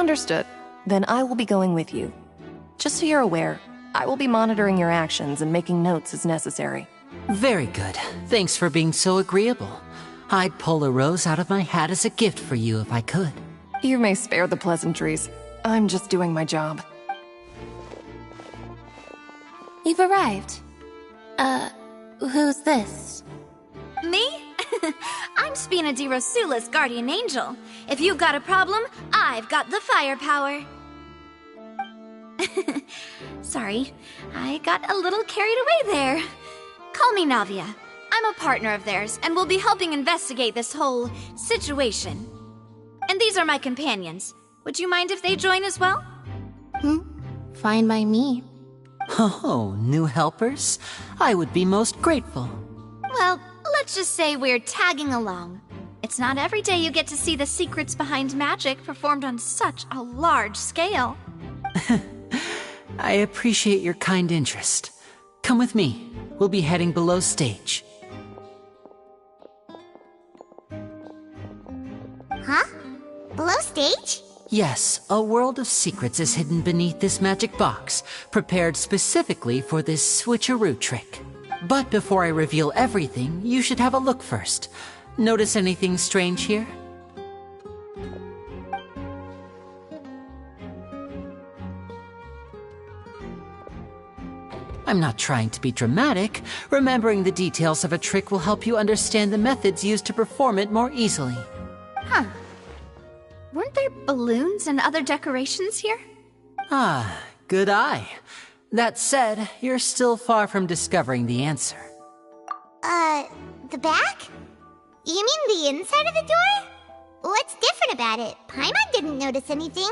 Understood. Then I will be going with you. Just so you're aware, I will be monitoring your actions and making notes as necessary. Very good. Thanks for being so agreeable. I'd pull a rose out of my hat as a gift for you if I could. You may spare the pleasantries. I'm just doing my job. You've arrived. Who's this? Me? I'm Spina di Rosula's guardian angel. If you've got a problem, I've got the firepower. Sorry, I got a little carried away there. Call me Navia. I'm a partner of theirs, and will be helping investigate this whole situation. And these are my companions. Would you mind if they join as well? Fine by me. Oh, new helpers? I would be most grateful. Well, let's just say we're tagging along. It's not every day you get to see the secrets behind magic performed on such a large scale. I appreciate your kind interest. Come with me. We'll be heading below stage. Huh? Below stage? Yes, a world of secrets is hidden beneath this magic box, prepared specifically for this switcheroo trick. But before I reveal everything, you should have a look first. Notice anything strange here? I'm not trying to be dramatic. Remembering the details of a trick will help you understand the methods used to perform it more easily. Huh. Weren't there balloons and other decorations here? Ah, good eye. That said, you're still far from discovering the answer. The back? You mean the inside of the door? What's different about it? Paimon didn't notice anything.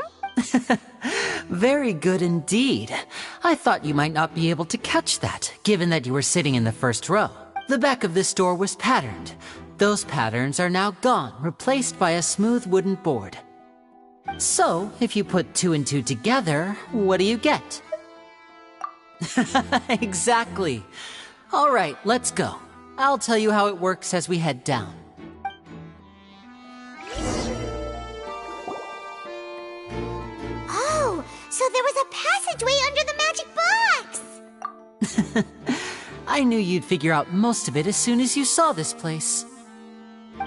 Very good indeed. I thought you might not be able to catch that, given that you were sitting in the first row. The back of this door was patterned. Those patterns are now gone, replaced by a smooth wooden board. So, if you put 2 and 2 together, what do you get? Exactly. All right, let's go. I'll tell you how it works as we head down. Oh, so there was a passageway under the magic box! I knew you'd figure out most of it as soon as you saw this place.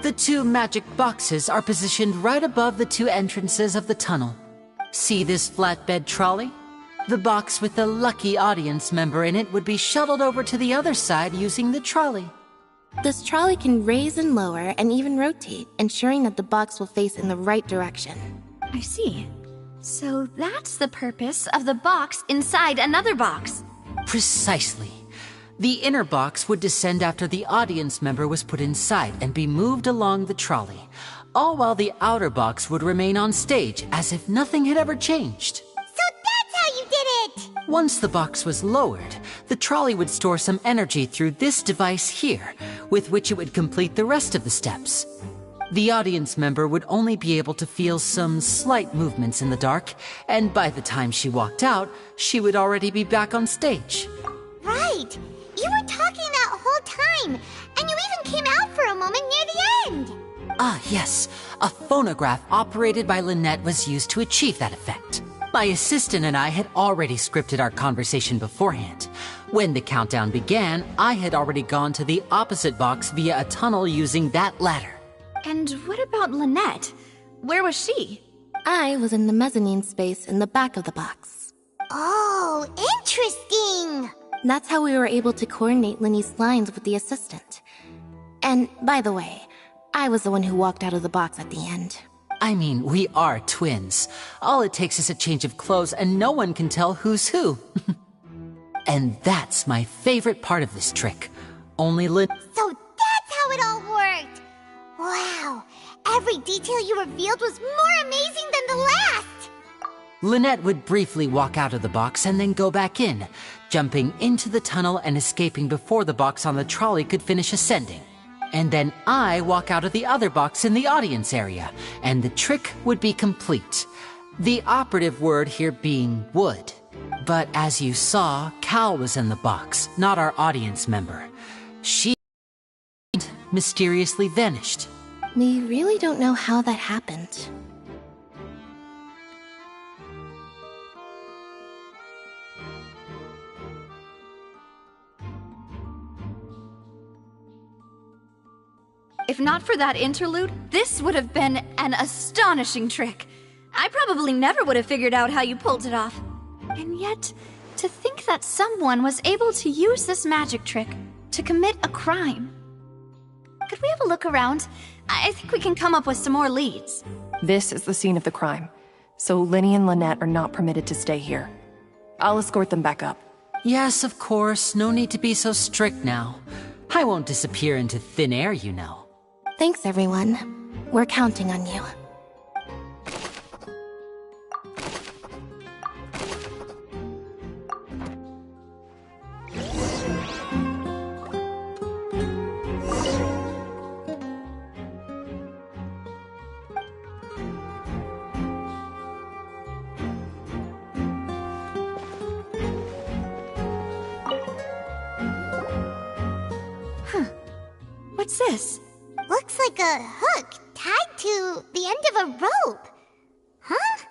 The 2 magic boxes are positioned right above the 2 entrances of the tunnel. See this flatbed trolley? The box with the lucky audience member in it would be shuttled over to the other side using the trolley. This trolley can raise and lower and even rotate, ensuring that the box will face in the right direction. I see. So that's the purpose of the box inside another box. Precisely. The inner box would descend after the audience member was put inside and be moved along the trolley, all while the outer box would remain on stage as if nothing had ever changed. So that's how you did it! Once the box was lowered, the trolley would store some energy through this device here, with which it would complete the rest of the steps. The audience member would only be able to feel some slight movements in the dark, and by the time she walked out, she would already be back on stage. Right! You were talking that whole time, and you even came out for a moment near the end! Ah, yes. A phonograph operated by Lynette was used to achieve that effect. My assistant and I had already scripted our conversation beforehand. When the countdown began, I had already gone to the opposite box via a tunnel using that ladder. And what about Lynette? Where was she? I was in the mezzanine space in the back of the box. Oh, interesting! That's how we were able to coordinate Linny's lines with the assistant. And, by the way, I was the one who walked out of the box at the end. I mean, we are twins. All it takes is a change of clothes and no one can tell who's who. And that's my favorite part of this trick. Only So that's how it all worked! Wow, every detail you revealed was more amazing than the last! Lynette would briefly walk out of the box and then go back in, jumping into the tunnel and escaping before the box on the trolley could finish ascending. And then I walk out of the other box in the audience area, and the trick would be complete. The operative word here being would. But as you saw, Cal was in the box, not our audience member. She mysteriously vanished. We really don't know how that happened. If not for that interlude, this would have been an astonishing trick. I probably never would have figured out how you pulled it off. And yet, to think that someone was able to use this magic trick to commit a crime. Could we have a look around? I think we can come up with some more leads. This is the scene of the crime, so Linny and Lynette are not permitted to stay here. I'll escort them back up. Yes, of course. No need to be so strict now. I won't disappear into thin air, you know. Thanks, everyone. We're counting on you. What's this? Looks like a hook tied to the end of a rope. Huh?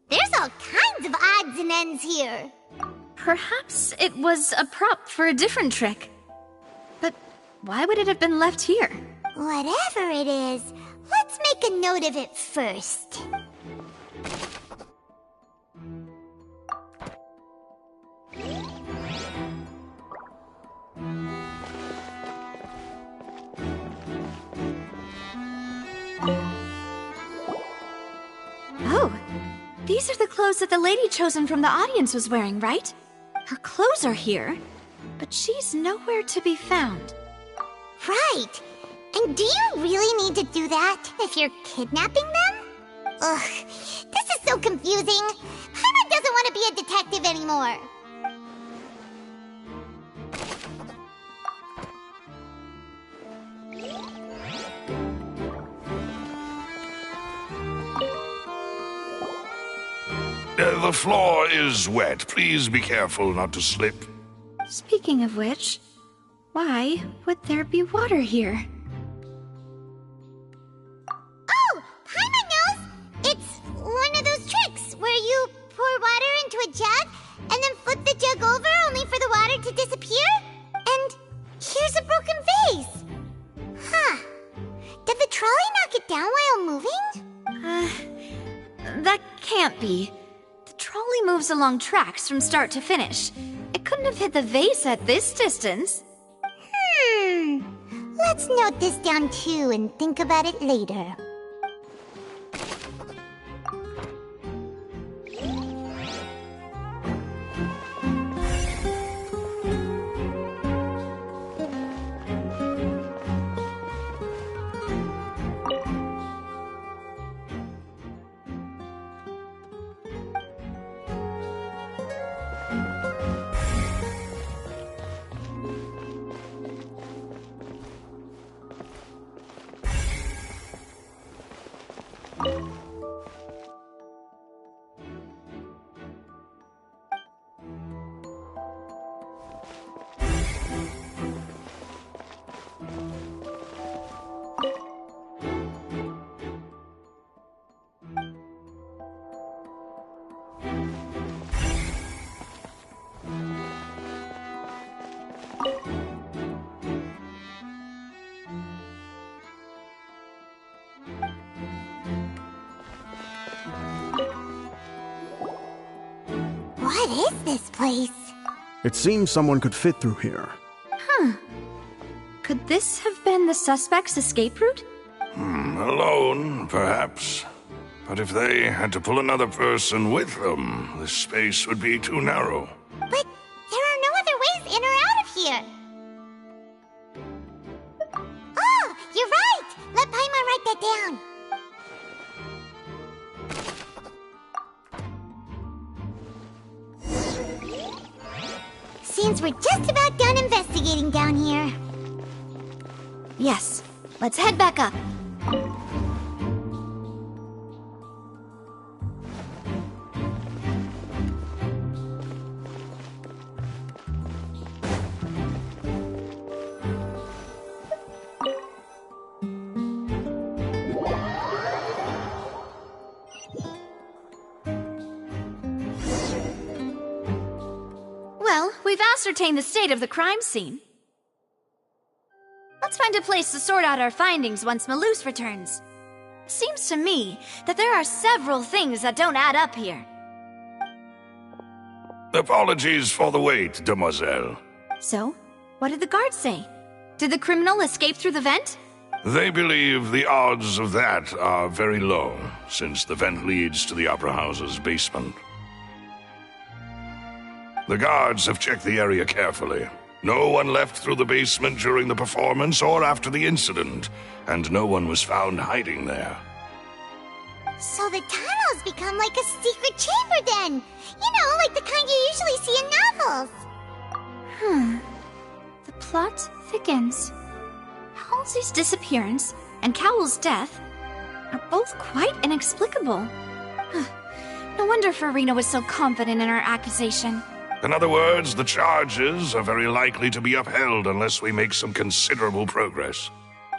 There's all kinds of odds and ends here. Perhaps it was a prop for a different trick. But why would it have been left here? Whatever it is, let's make a note of it first. Oh, these are the clothes that the lady chosen from the audience was wearing, right? Her clothes are here, but she's nowhere to be found. Right. And do you really need to do that if you're kidnapping them? Ugh, this is so confusing. Paimon doesn't want to be a detective anymore. The floor is wet. Please be careful not to slip. Speaking of which, why would there be water here? Oh, Paimon knows! It's one of those tricks where you pour water into a jug and then flip the jug over only for the water to disappear. And here's a broken vase. Huh. Did the trolley knock it down while moving? That can't be. The trolley moves along tracks from start to finish. It couldn't have hit the vase at this distance. Let's note this down too and think about it later. What is this place? It seems someone could fit through here. Could this have been the suspect's escape route? Alone, perhaps. But if they had to pull another person with them, the space would be too narrow. But there are no other ways in or out of here. Oh, you're right! Let Paimon write that down. Seems we're just about done investigating down here. Yes. Let's head back up. Well, we've ascertained the state of the crime scene. Let's find a place to sort out our findings once Malouse returns. Seems to me that there are several things that don't add up here. Apologies for the wait, demoiselle. So, what did the guards say? Did the criminal escape through the vent? They believe the odds of that are very low, since the vent leads to the Opera House's basement. The guards have checked the area carefully. No one left through the basement during the performance or after the incident, and no one was found hiding there. So the tunnels become like a secret chamber then! You know, like the kind you usually see in novels! The plot thickens. Halsey's disappearance and Cowell's death are both quite inexplicable. No wonder Farina was so confident in her accusation. In other words, the charges are very likely to be upheld unless we make some considerable progress.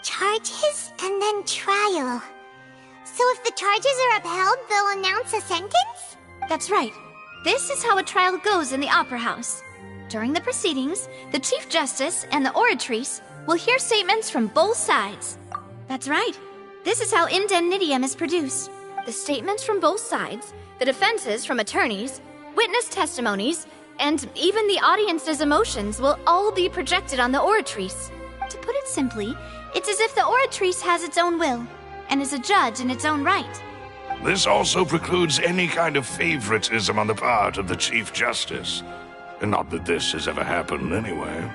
Charges and then trial. So if the charges are upheld, they'll announce a sentence? That's right. This is how a trial goes in the Opera House. During the proceedings, the Chief Justice and the Oratrice will hear statements from both sides. That's right. This is how indemnitium is produced. The statements from both sides, the defenses from attorneys, witness testimonies, and even the audience's emotions will all be projected on the Oratrice. To put it simply, it's as if the Oratrice has its own will, and is a judge in its own right. This also precludes any kind of favoritism on the part of the Chief Justice. And not that this has ever happened anyway.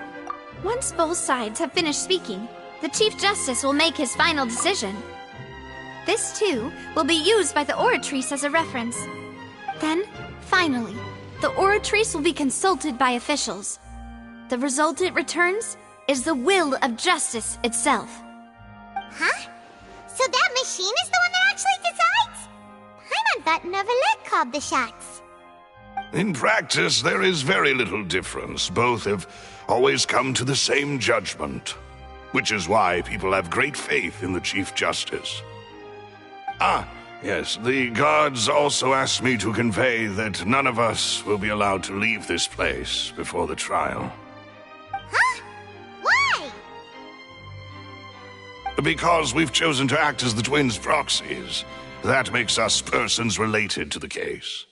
Once both sides have finished speaking, the Chief Justice will make his final decision. This, too, will be used by the Oratrice as a reference. Then, finally, the Oratrice will be consulted by officials. The result it returns is the will of justice itself. Huh? So that machine is the one that actually decides? Paimon thought Neuvillette called the shots. In practice, there is very little difference. Both have always come to the same judgment, which is why people have great faith in the Chief Justice. Yes, the guards also asked me to convey that none of us will be allowed to leave this place before the trial. Huh? Why? Because we've chosen to act as the twins' proxies. That makes us persons related to the case.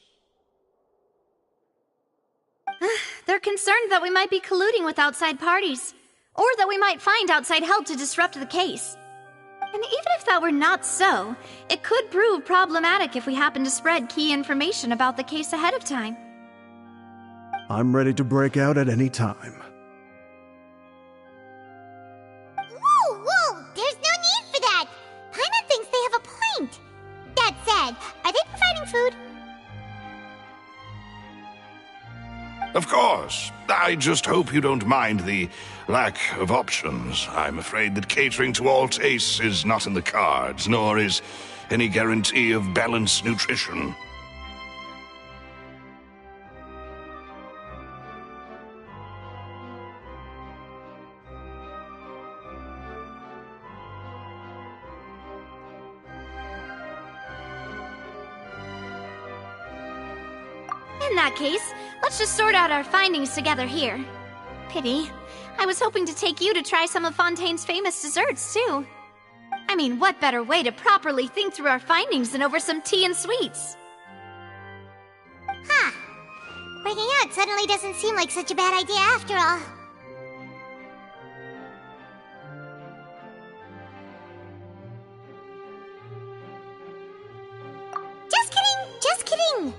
They're concerned that we might be colluding with outside parties, or that we might find outside help to disrupt the case. And even if that were not so, it could prove problematic if we happen to spread key information about the case ahead of time. I'm ready to break out at any time. Whoa! There's no need for that! Paimon thinks they have a point. That said, are they providing food? Of course. I just hope you don't mind the lack of options. I'm afraid that catering to all tastes is not in the cards, nor is any guarantee of balanced nutrition. In that case, let's just sort out our findings together here. Pity. I was hoping to take you to try some of Fontaine's famous desserts, too. I mean, what better way to properly think through our findings than over some tea and sweets? Huh. Breaking out suddenly doesn't seem like such a bad idea after all. Just kidding!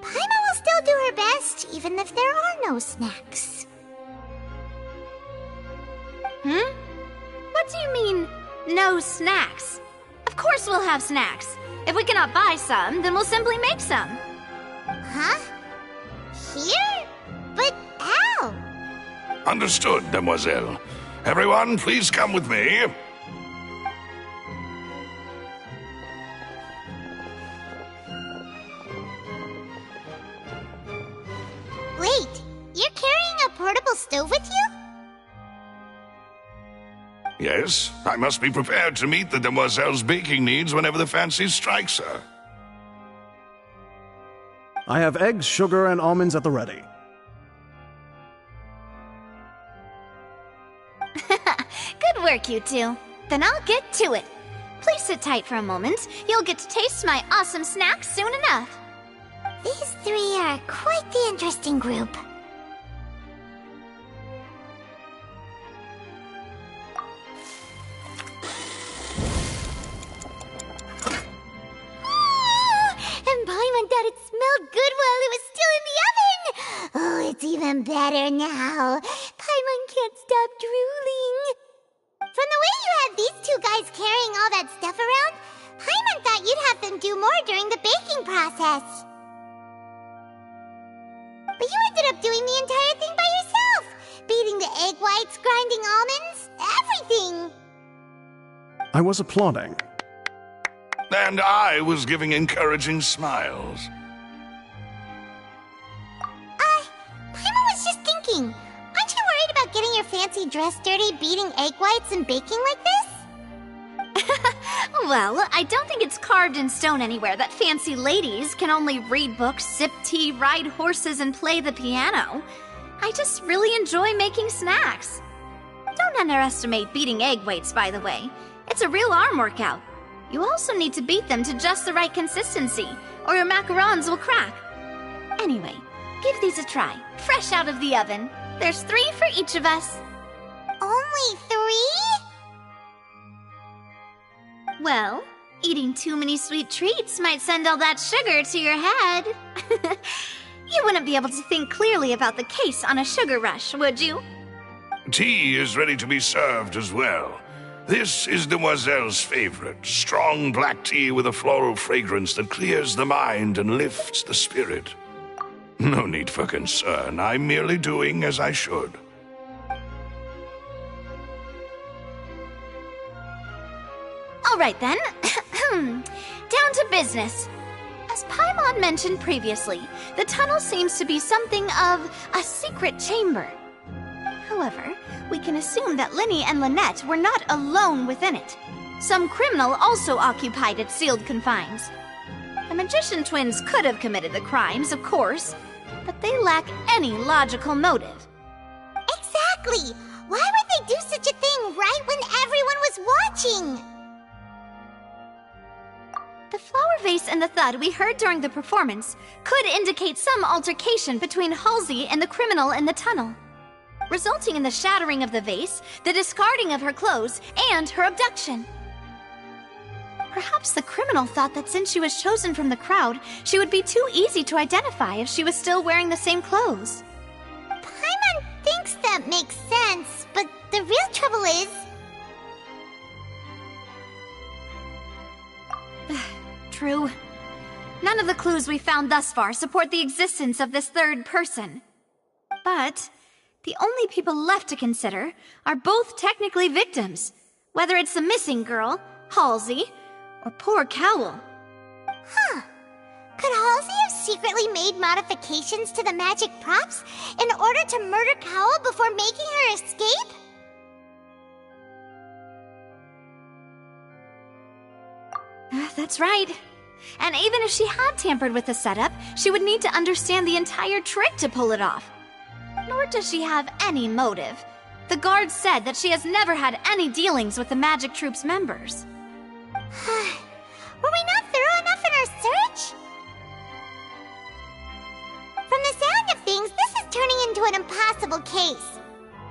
Paimon will still do her best, even if there are no snacks. What do you mean, no snacks? Of course we'll have snacks. If we cannot buy some, then we'll simply make some. Huh? Here? But how? Understood, demoiselle. Everyone, please come with me. Wait, you're carrying a portable stove with you? Yes, I must be prepared to meet the demoiselle's baking needs whenever the fancy strikes her. I have eggs, sugar, and almonds at the ready. Good work, you two. Then I'll get to it. Please sit tight for a moment. You'll get to taste my awesome snacks soon enough. These three are quite the interesting group. And Paimon thought it smelled good while it was still in the oven! Oh, it's even better now. Paimon can't stop drooling. From the way you had these two guys carrying all that stuff around, Paimon thought you'd have them do more during the baking process. But you ended up doing the entire thing by yourself! Beating the egg whites, grinding almonds, everything! I was applauding. And I was giving encouraging smiles. Paimon was just thinking, aren't you worried about getting your fancy dress dirty beating egg whites and baking like this? Well, I don't think it's carved in stone anywhere that fancy ladies can only read books, sip tea, ride horses, and play the piano. I just really enjoy making snacks. Don't underestimate beating egg whites, by the way. It's a real arm workout. You also need to beat them to just the right consistency, or your macarons will crack. Anyway, give these a try, fresh out of the oven. There's 3 for each of us. Only 3? Well, eating too many sweet treats might send all that sugar to your head. You wouldn't be able to think clearly about the case on a sugar rush, would you? Tea is ready to be served as well. This is Demoiselle's favorite, strong black tea with a floral fragrance that clears the mind and lifts the spirit. No need for concern, I'm merely doing as I should. All right then, down to business. As Paimon mentioned previously, the tunnel seems to be something of a secret chamber. However, we can assume that Linny and Lynette were not alone within it. Some criminal also occupied its sealed confines. The magician twins could have committed the crimes, of course, but they lack any logical motive. Exactly! Why would they do such a thing right when everyone was watching? The flower vase and the thud we heard during the performance could indicate some altercation between Halsey and the criminal in the tunnel, resulting in the shattering of the vase, the discarding of her clothes, and her abduction. Perhaps the criminal thought that since she was chosen from the crowd, she would be too easy to identify if she was still wearing the same clothes. Paimon thinks that makes sense, but the real trouble is... True. None of the clues we found thus far support the existence of this third person. But the only people left to consider are both technically victims, whether it's the missing girl, Halsey, or poor Cowell. Huh. Could Halsey have secretly made modifications to the magic props in order to murder Cowell before making her escape? That's right. And even if she had tampered with the setup, she would need to understand the entire trick to pull it off. Nor does she have any motive. The guards said that she has never had any dealings with the magic troop's members. Were we not thorough enough in our search? From the sound of things, this is turning into an impossible case.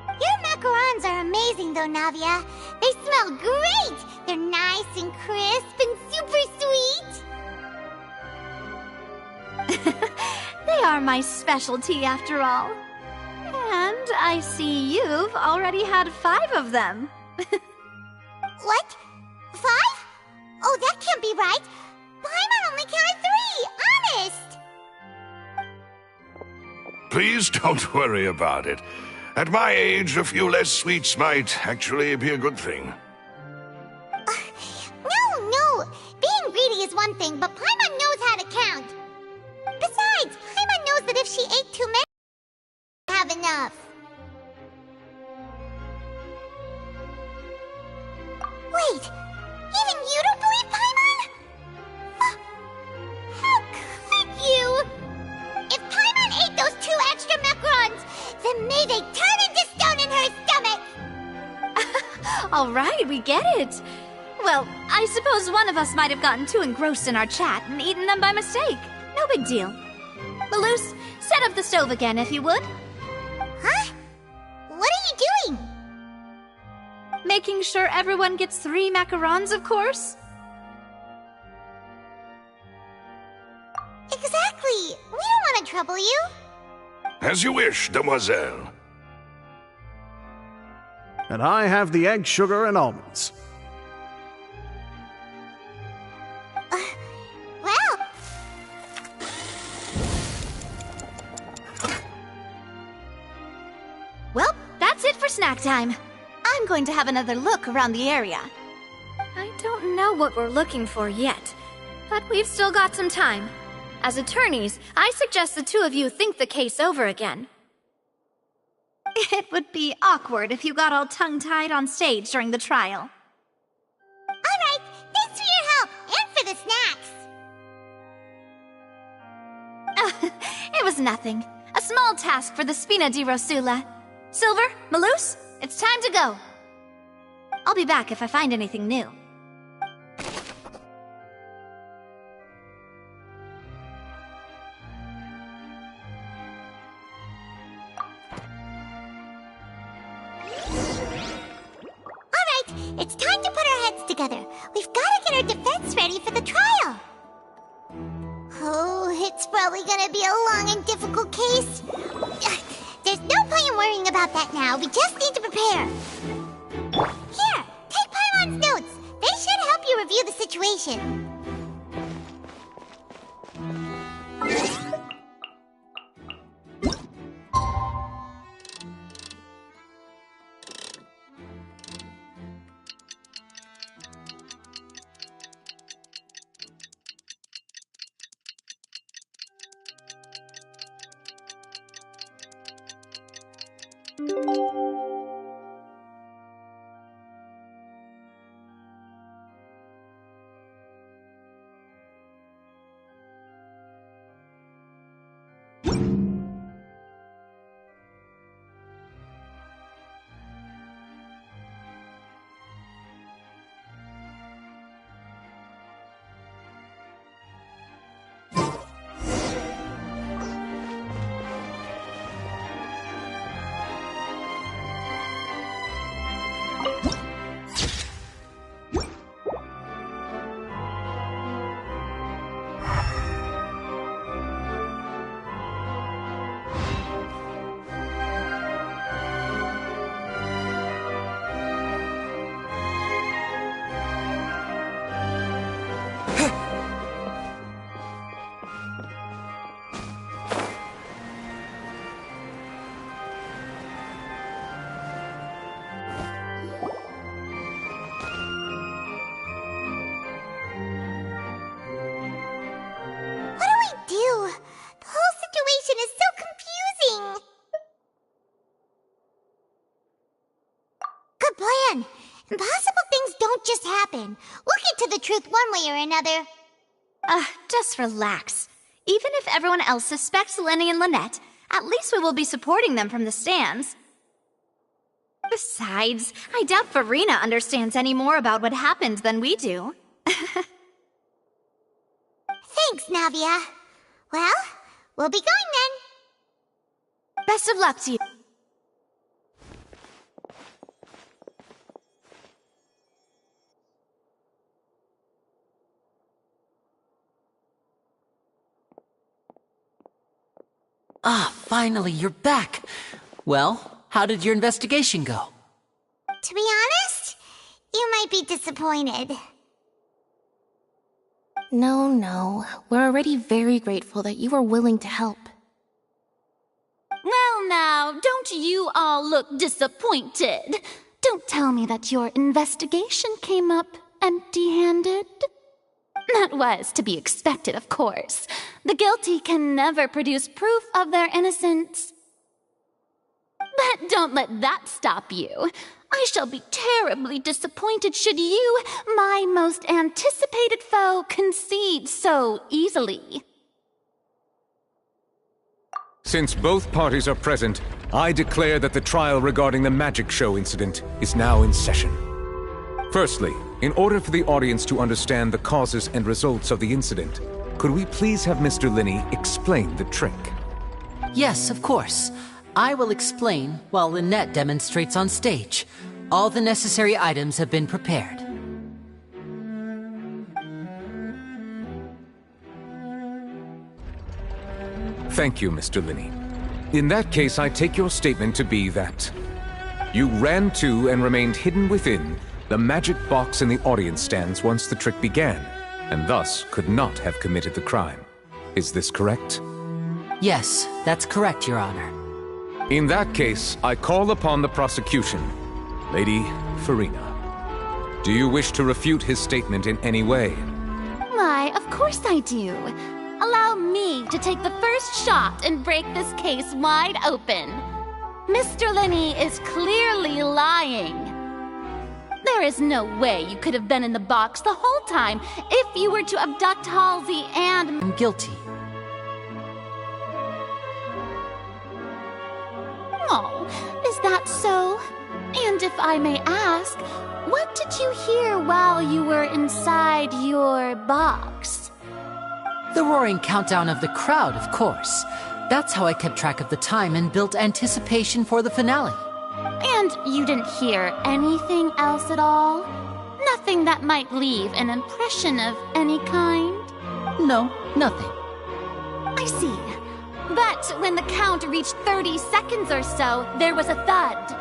Your macarons are amazing though, Navia. They smell great! They're nice and crisp and super sweet! They are my specialty after all. And I see you've already had 5 of them. What? 5? Oh, that can't be right! Paimon only counted 3! Honest! Please don't worry about it. At my age, a few less sweets might actually be a good thing. No! Being greedy is one thing, but Paimon knows how to count. Besides, Paimon knows that if she ate too many, she wouldn't have enough. Wait, even you don't believe Paimon? How could you? If Paimon ate those 2 extra macarons, then may they turn into stone in her stomach! All right, we get it. Well, I suppose one of us might have gotten too engrossed in our chat and eaten them by mistake. No big deal. Maloose, set up the stove again if you would. Huh? What are you doing? Making sure everyone gets 3 macarons, of course. Exactly. We don't want to trouble you. As you wish, demoiselle. And I have the egg, sugar, and almonds. Well, Well, that's it for snack time. I'm going to have another look around the area. I don't know what we're looking for yet, but we've still got some time. As attorneys, I suggest the two of you think the case over again. It would be awkward if you got all tongue-tied on stage during the trial. all right. Thanks for your help and for the snacks. It was nothing. A small task for the Spina di Rosula. Silver, Maloose, it's time to go. I'll be back if I find anything new. All right, it's time to put our heads together. We've got to get our defense ready for the trial. Oh, it's probably gonna be a long and difficult case. There's no point in worrying about that now. We just need to prepare. Here, take Paimon's notes. They should help you review the situation. plan. Impossible things don't just happen. We'll get to the truth one way or another. Just relax. Even if everyone else suspects Lenny and Lynette, at least we will be supporting them from the stands. Besides, I doubt Farina understands any more about what happened than we do. Thanks, Navia. Well, we'll be going then. Best of luck to you. Ah, finally, you're back. Well, how did your investigation go? To be honest, you might be disappointed. No. We're already very grateful that you were willing to help. Well now, don't you all look disappointed? Don't tell me that your investigation came up empty-handed. That was to be expected, of course. The guilty can never produce proof of their innocence. But don't let that stop you. I shall be terribly disappointed should you, my most anticipated foe, concede so easily. Since both parties are present, I declare that the trial regarding the magic show incident is now in session. Firstly, in order for the audience to understand the causes and results of the incident, could we please have Mr. Linney explain the trick? Yes, of course. I will explain while Lynette demonstrates on stage. All the necessary items have been prepared. Thank you, Mr. Linney. In that case, I take your statement to be that you ran to and remained hidden within the magic box in the audience stands once the trick began, and thus could not have committed the crime. Is this correct? Yes, that's correct, Your Honor. In that case, I call upon the prosecution. Lady Farina, do you wish to refute his statement in any way? Why, of course I do. Allow me to take the first shot and break this case wide open. Mr. Linney is clearly lying. There is no way you could have been in the box the whole time if you were to abduct Halsey and... I'm guilty. Oh, is that so? And if I may ask, what did you hear while you were inside your box? The roaring countdown of the crowd, of course. That's how I kept track of the time and built anticipation for the finale. And you didn't hear anything else at all? Nothing that might leave an impression of any kind? No, nothing. I see. But when the count reached 30 seconds or so, there was a thud.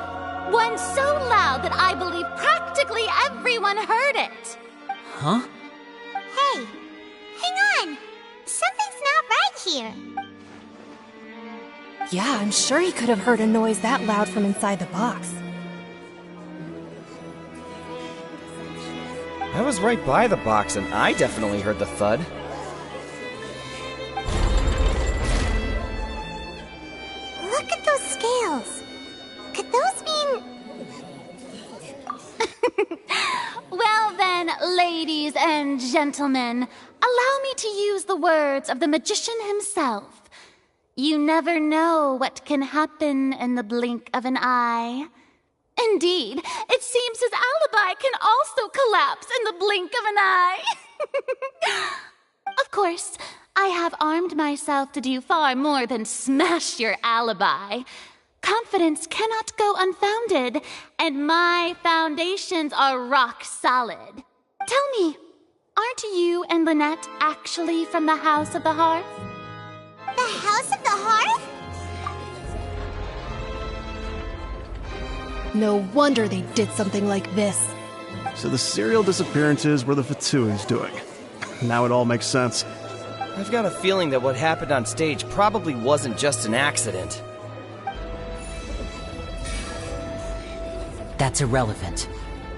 One so loud that I believe practically everyone heard it. Huh? Hey, hang on! Something's not right here. Yeah, I'm sure he could have heard a noise that loud from inside the box. I was right by the box and I definitely heard the thud. Look at those scales. Could those mean... Well then, ladies and gentlemen, allow me to use the words of the magician himself. You never know what can happen in the blink of an eye. Indeed, it seems his alibi can also collapse in the blink of an eye. Of course, I have armed myself to do far more than smash your alibi. Confidence cannot go unfounded, and my foundations are rock solid. Tell me, aren't you and Lynette actually from the House of the Hearth? The House of the Hearth? No wonder they did something like this. So the serial disappearances were the Fatsui's doing. Now it all makes sense. I've got a feeling that what happened on stage probably wasn't just an accident. That's irrelevant.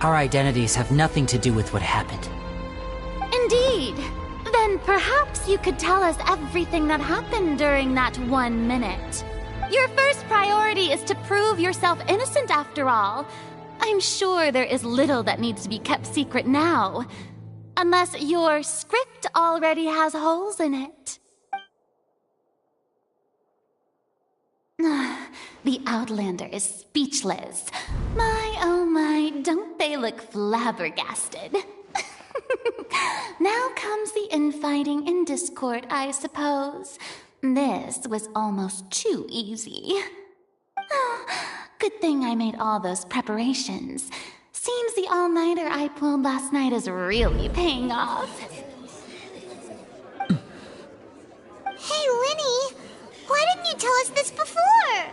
Our identities have nothing to do with what happened. Indeed. Then perhaps you could tell us everything that happened during that 1 minute. Your first priority is to prove yourself innocent after all. I'm sure there is little that needs to be kept secret now. Unless your script already has holes in it. The Outlander is speechless. My, oh my, don't they look flabbergasted? Now comes the infighting and discord, I suppose. This was almost too easy. Oh, good thing I made all those preparations. Seems the all-nighter I pulled last night is really paying off. Hey, Linny! Why didn't you tell us this before?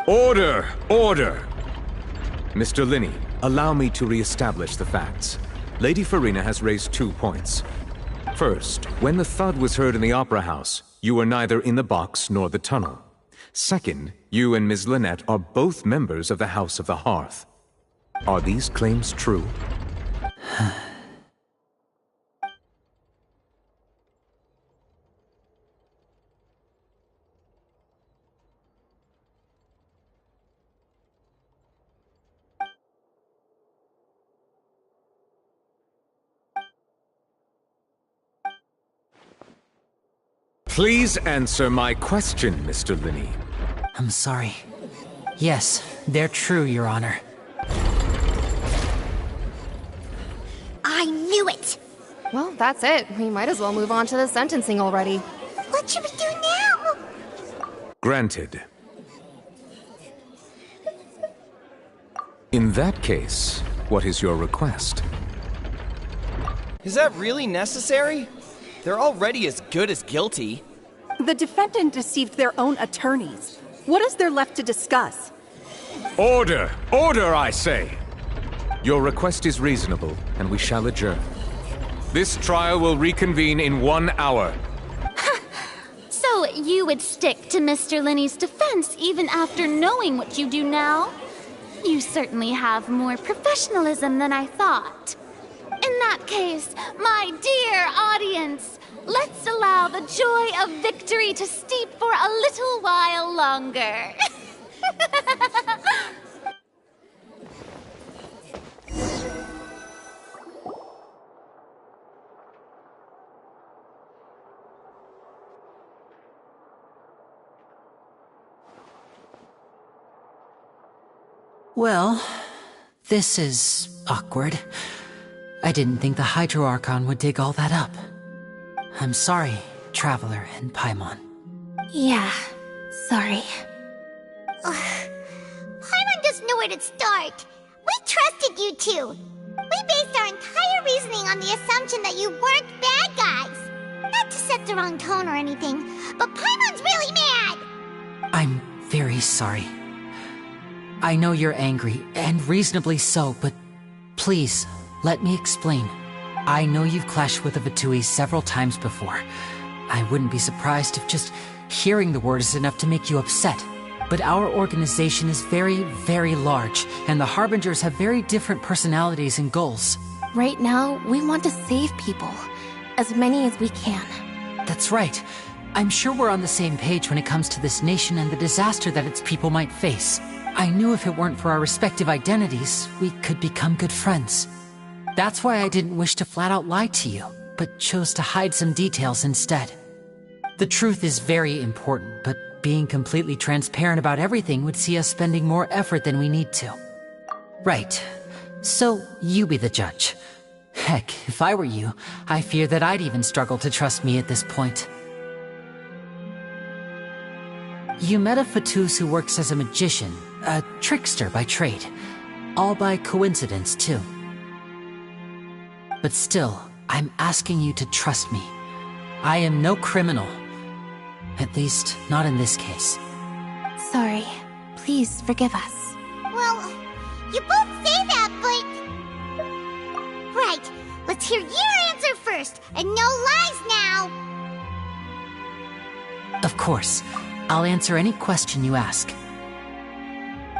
Order! Order! Mr. Linney, allow me to re-establish the facts. Lady Farina has raised 2 points. First, when the thud was heard in the Opera House, you were neither in the box nor the tunnel. Second, you and Ms. Lynette are both members of the House of the Hearth. Are these claims true? Please answer my question, Mr. Linney. I'm sorry. Yes, they're true, Your Honor. I knew it! Well, that's it. We might as well move on to the sentencing already. What should we do now? Granted. In that case, what is your request? Is that really necessary? They're already as good as guilty. The defendant deceived their own attorneys. What is there left to discuss? Order! Order, I say! Your request is reasonable, and we shall adjourn. This trial will reconvene in 1 hour. So you would stick to Mr. Linney's defense even after knowing what you do now? You certainly have more professionalism than I thought. In that case, my dear audience, let's allow the joy of victory to steep for a little while longer. Well, this is awkward. I didn't think the Hydro Archon would dig all that up. I'm sorry, Traveler and Paimon. Yeah, sorry. Paimon doesn't know where to start. We trusted you two. We based our entire reasoning on the assumption that you weren't bad guys. Not to set the wrong tone or anything, but Paimon's really mad! I'm very sorry. I know you're angry, and reasonably so, but please, let me explain. I know you've clashed with the Vatui several times before. I wouldn't be surprised if just hearing the word is enough to make you upset. But our organization is very, very large, and the Harbingers have very different personalities and goals. Right now, we want to save people. As many as we can. That's right. I'm sure we're on the same page when it comes to this nation and the disaster that its people might face. I knew if it weren't for our respective identities, we could become good friends. That's why I didn't wish to flat out lie to you, but chose to hide some details instead. The truth is very important, but being completely transparent about everything would see us spending more effort than we need to. Right. So, you be the judge. Heck, if I were you, I fear that I'd even struggle to trust me at this point. You met a Fatus who works as a magician, a trickster by trade. All by coincidence, too. But still, I'm asking you to trust me. I am no criminal. At least, not in this case. Sorry. Please forgive us. Well, you both say that, but... Right, let's hear your answer first, and no lies now! Of course. I'll answer any question you ask.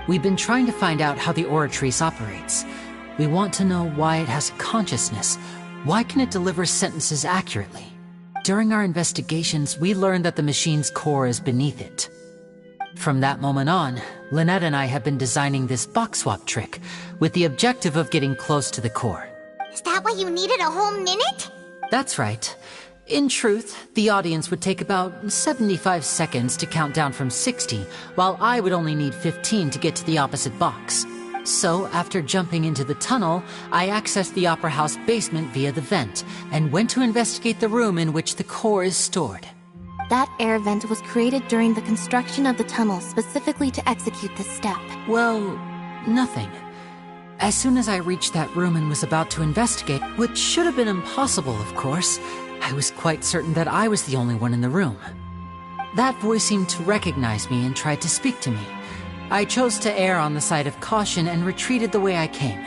We've been trying to find out how the Oratrice operates. We want to know why it has a consciousness. Why can it deliver sentences accurately? During our investigations, we learned that the machine's core is beneath it. From that moment on, Lynette and I have been designing this box swap trick, with the objective of getting close to the core. Is that why you needed a whole minute? That's right. In truth, the audience would take about 75 seconds to count down from 60, while I would only need 15 to get to the opposite box. So, after jumping into the tunnel, I accessed the Opera House basement via the vent, and went to investigate the room in which the core is stored. That air vent was created during the construction of the tunnel specifically to execute this step. Well, nothing. As soon as I reached that room and was about to investigate, which should have been impossible, of course, I was quite certain that I was the only one in the room. That voice seemed to recognize me and tried to speak to me. I chose to err on the side of caution and retreated the way I came.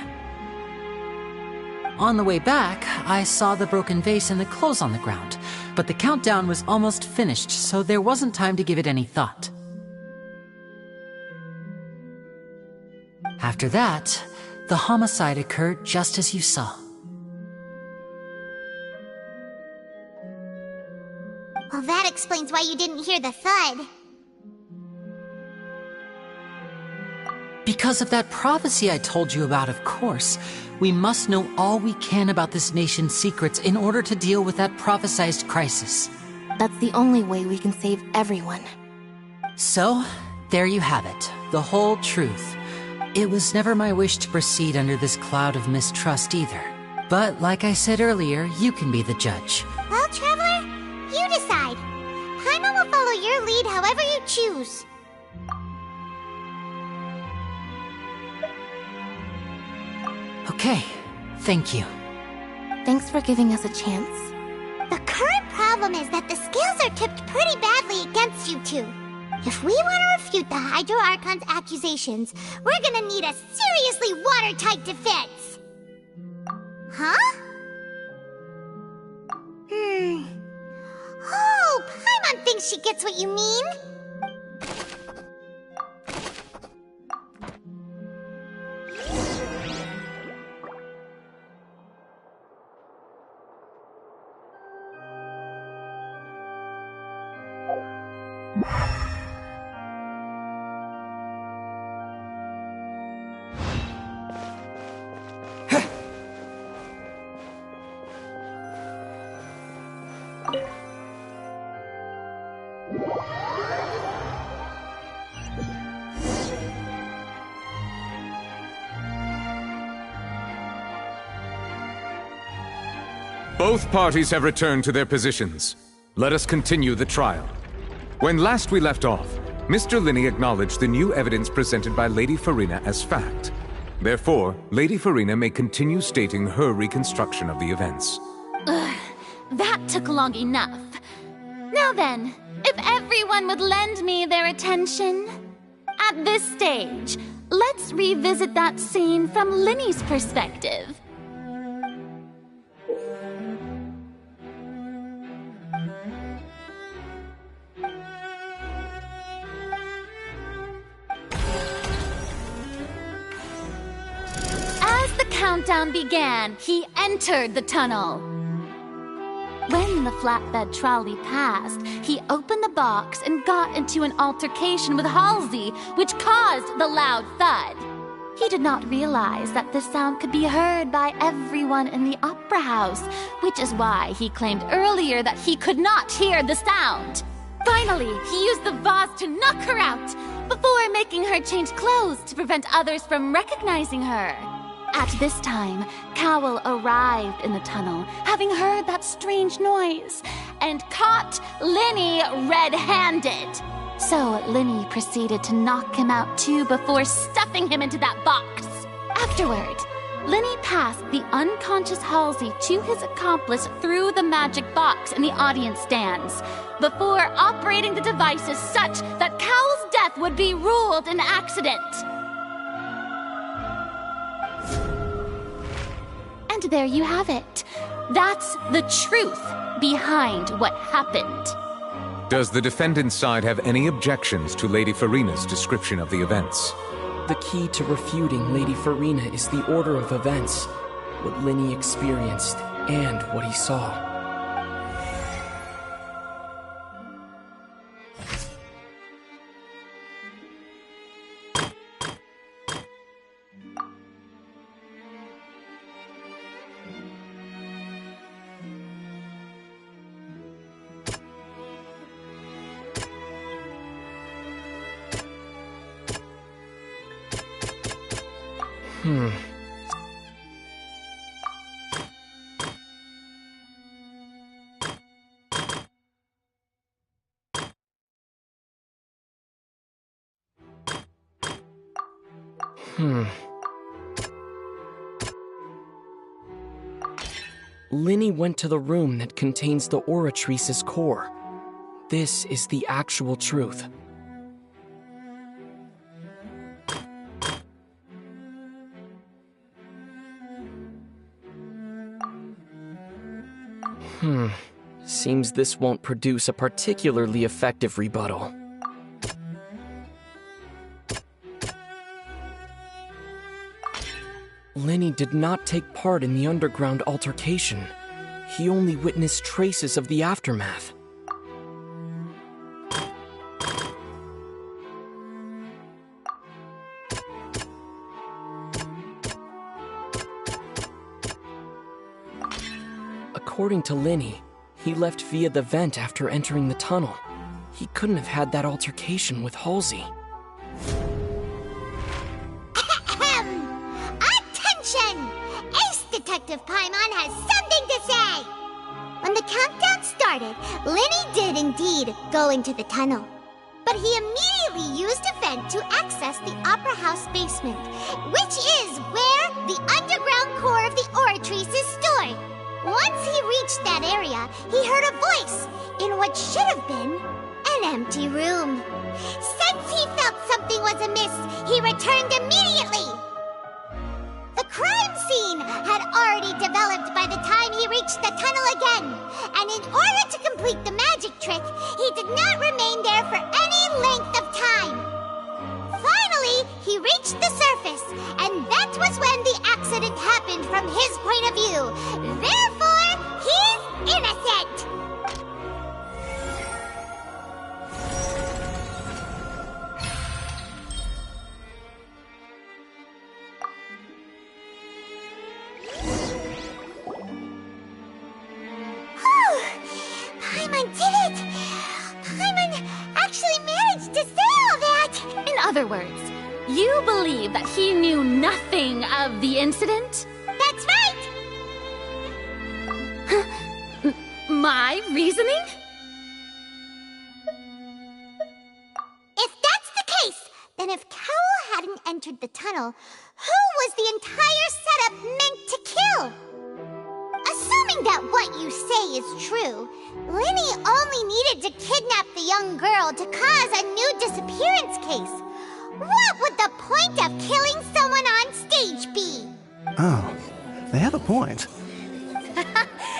On the way back, I saw the broken vase and the clothes on the ground, but the countdown was almost finished, so there wasn't time to give it any thought. After that, the homicide occurred just as you saw. Well, that explains why you didn't hear the thud. Because of that prophecy I told you about, of course. We must know all we can about this nation's secrets in order to deal with that prophesized crisis. That's the only way we can save everyone. So, There you have it, the whole truth. It was never my wish to proceed under this cloud of mistrust either. But like I said earlier, you can be the judge. Well, Traveler, you decide. Paimon will follow your lead however you choose. Okay, thank you. Thanks for giving us a chance. The current problem is that the scales are tipped pretty badly against you two. If we want to refute the Hydro Archon's accusations, we're gonna need a seriously watertight defense. Huh? Oh, Paimon thinks she gets what you mean. Both parties have returned to their positions. Let us continue the trial. When last we left off, Mr. Linney acknowledged the new evidence presented by Lady Farina as fact. Therefore, Lady Farina may continue stating her reconstruction of the events. Ugh, that took long enough. Now then, if everyone would lend me their attention. At this stage, let's revisit that scene from Linney's perspective. As the countdown began, he entered the tunnel. When the flatbed trolley passed, he opened the box and got into an altercation with Halsey, which caused the loud thud. He did not realize that this sound could be heard by everyone in the opera house, which is why he claimed earlier that he could not hear the sound. Finally, he used the vase to knock her out, before making her change clothes to prevent others from recognizing her. At this time, Cowell arrived in the tunnel, having heard that strange noise, and caught Linney red-handed. So Linney proceeded to knock him out too before stuffing him into that box. Afterward, Linney passed the unconscious Halsey to his accomplice through the magic box in the audience stands, before operating the devices such that Cowell's death would be ruled an accident. And there you have it. That's the truth behind what happened. Does the defendant's side have any objections to Lady Farina's description of the events? The key to refuting Lady Farina is the order of events, what Linney experienced, and what he saw. Linney went to the room that contains the Oratrice's core. This is the actual truth. Seems this won't produce a particularly effective rebuttal. Linney did not take part in the underground altercation. He only witnessed traces of the aftermath. According to Linney, he left via the vent after entering the tunnel. He couldn't have had that altercation with Halsey. action! Ace Detective Paimon has something to say! When the countdown started, Linny did indeed go into the tunnel. But he immediately used a vent to access the Opera House basement, which is where the underground core of the Oratrice is stored. Once he reached that area, he heard a voice in what should have been an empty room. Since he felt something was amiss, he returned immediately. The crime scene had already developed by the time he reached the tunnel again, and in order to complete the magic trick, he did not remain there for any length of time. Finally, he reached the surface, and that was when the accident happened from his point of view. Therefore, he's innocent! Paimon did it! Paimon actually managed to say all that! In other words, you believe that he knew nothing of the incident? That's right! My reasoning? If that's the case, then if Cowell hadn't entered the tunnel, who was the entire setup meant to kill? Assuming that what you say is true, Linny only needed to kidnap the young girl to cause a new disappearance case. What would the point of killing someone on stage be? Oh, they have a point.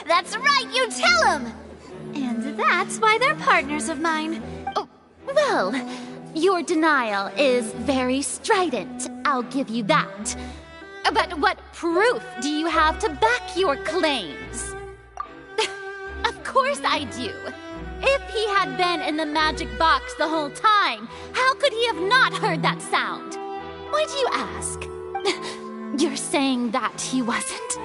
That's right, you tell him! And that's why they're partners of mine. Oh, well, your denial is very strident, I'll give you that. But what proof do you have to back your claims? Of course I do. If he had been in the magic box the whole time, how could he have not heard that sound? Why do you ask? You're saying that he wasn't?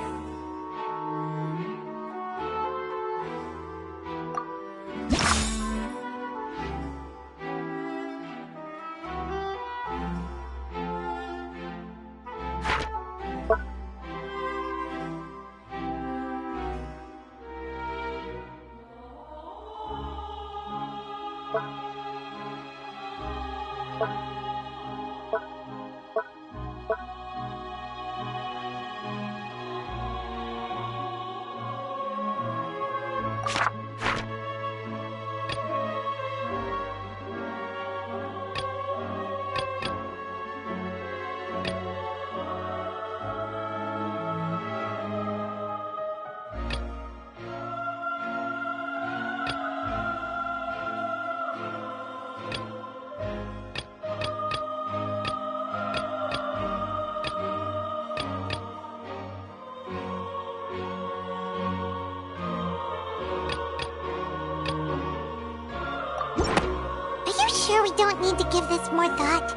Sure we don't need to give this more thought.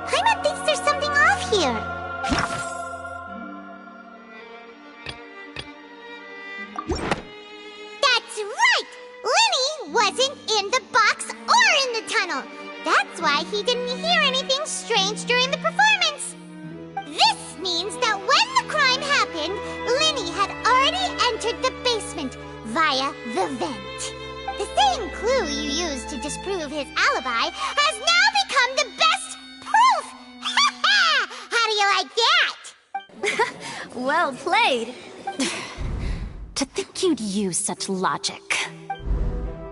Paimon thinks there's something off here. That's right! Linny wasn't in the box or in the tunnel. That's why he didn't hear anything strange during the performance. This means that when the crime happened, Linny had already entered the basement via the vent. The same clue you used to disprove his alibi has now become the best proof! Ha ha! How do you like that? Well played. To think you'd use such logic.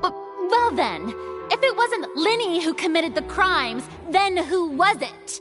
Well then, if it wasn't Linny who committed the crimes, then who was it?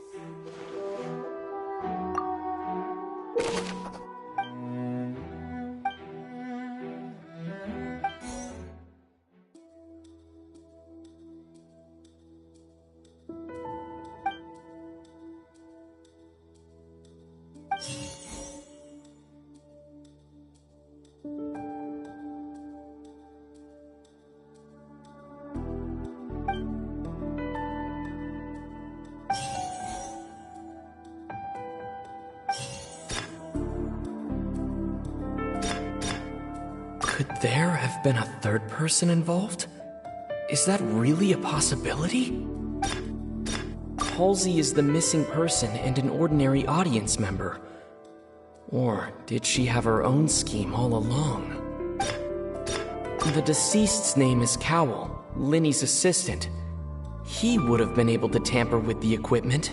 Could there have been a third person involved? Is that really a possibility? Halsey is the missing person and an ordinary audience member. Or did she have her own scheme all along? The deceased's name is Cowell, Linny's assistant. He would have been able to tamper with the equipment.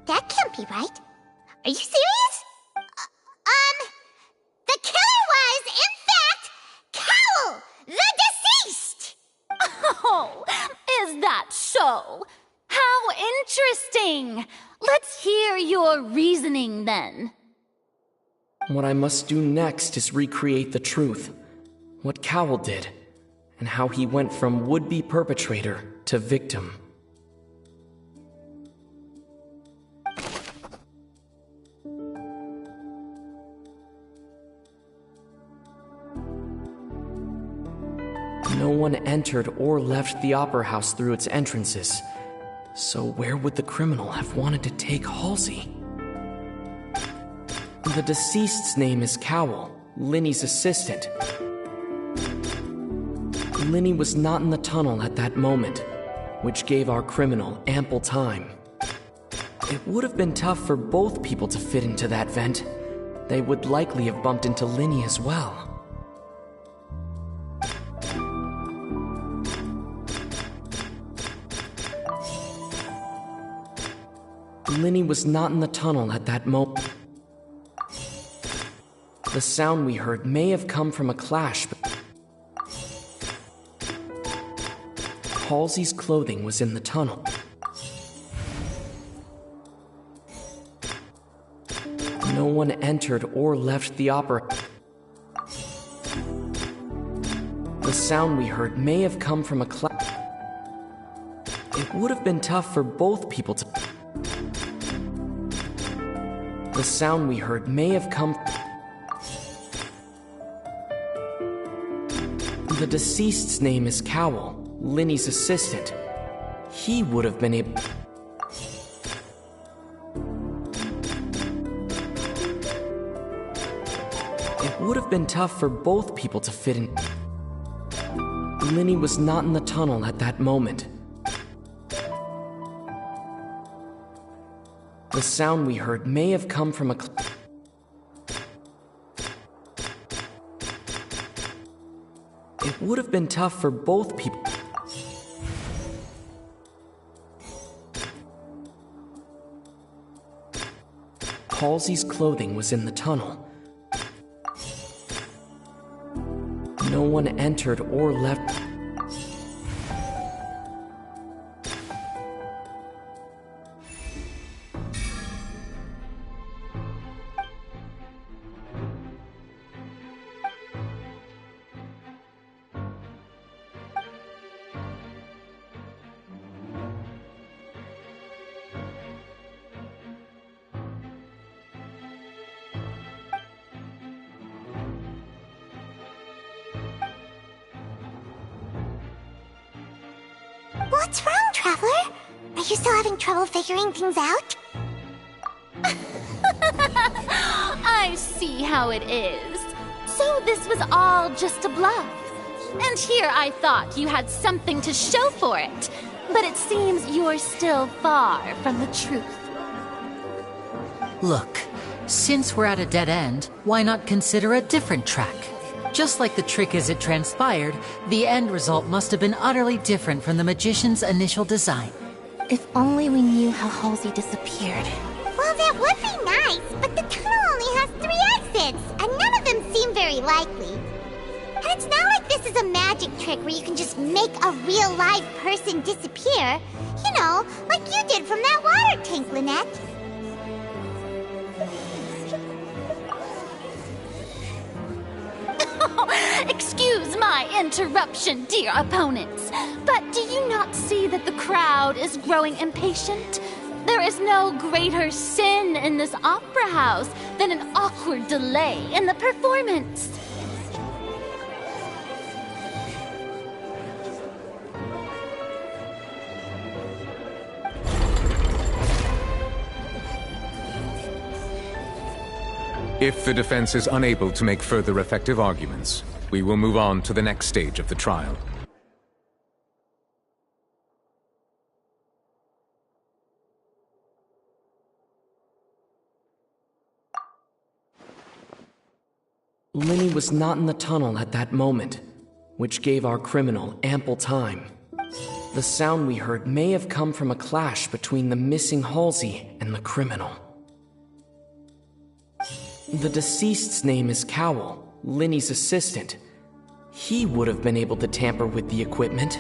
That can't be right. Are you serious? The killer was, in fact, Cowell, the deceased! Oh, is that so? How interesting! Let's hear your reasoning then. What I must do next is recreate the truth. What Cowell did, and how he went from would-be perpetrator to victim. No one entered or left the Opera House through its entrances. So where would the criminal have wanted to take Halsey? The deceased's name is Cowell, Linny's assistant. Linny was not in the tunnel at that moment, which gave our criminal ample time. It would have been tough for both people to fit into that vent. They would likely have bumped into Linny as well. Linny was not in the tunnel at that moment. The sound we heard may have come from a clash, but Halsey's clothing was in the tunnel. No one entered or left the opera. The sound we heard may have come from a clash. It would have been tough for both people to... The sound we heard may have come... The deceased's name is Cowell, Linny's assistant. He would have been able... It would have been tough for both people to fit in... Linny was not in the tunnel at that moment. The sound we heard may have come from a... It would have been tough for both people... Halsey's clothing was in the tunnel. No one entered or left... What's wrong, Traveler? Are you still having trouble figuring things out? I see how it is. So this was all just a bluff. And here I thought you had something to show for it. But it seems you're still far from the truth. Look, since we're at a dead end, why not consider a different track? Just like the trick as it transpired, the end result must have been utterly different from the magician's initial design. If only we knew how Halsey disappeared. Well, that would be nice, but the tunnel only has 3 exits, and none of them seem very likely. And it's not like this is a magic trick where you can just make a real live person disappear. You know, like you did from that water tank, Lynette. Excuse my interruption, dear opponents. But do you not see that the crowd is growing impatient? There is no greater sin in this opera house than an awkward delay in the performance. If the defense is unable to make further effective arguments, we will move on to the next stage of the trial. Linny was not in the tunnel at that moment, which gave our criminal ample time. The sound we heard may have come from a clash between the missing Halsey and the criminal. The deceased's name is Cowell, Linny's assistant. He would have been able to tamper with the equipment.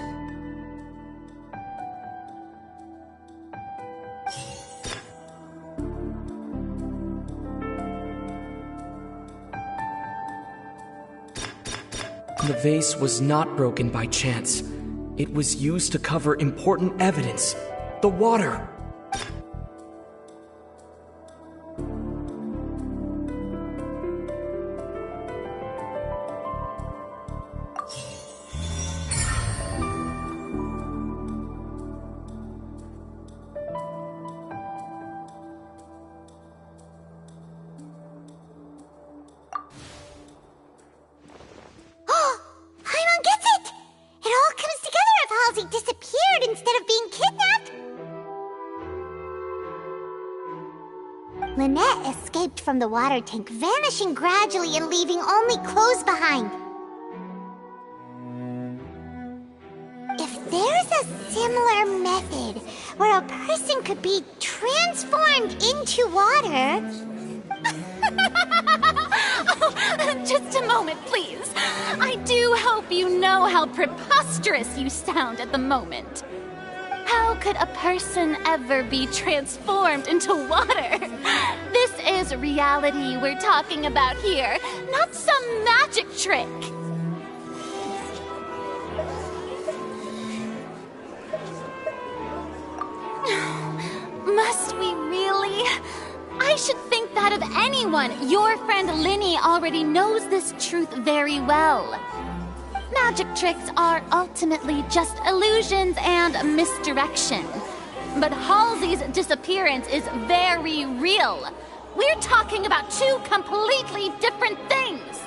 The vase was not broken by chance. It was used to cover important evidence. The water! disappeared instead of being kidnapped? Lynette escaped from the water tank, vanishing gradually and leaving only clothes behind. If there's a similar method where a person could be transformed into water... Oh, just a moment, please. I do hope you know how preposterous you sound at the moment. How could a person ever be transformed into water? This is reality we're talking about here, not some magic trick. Must we really? I should think that of anyone. Your friend Linny already knows this truth very well. Magic tricks are ultimately just illusions and misdirection. But Halsey's disappearance is very real. We're talking about two completely different things.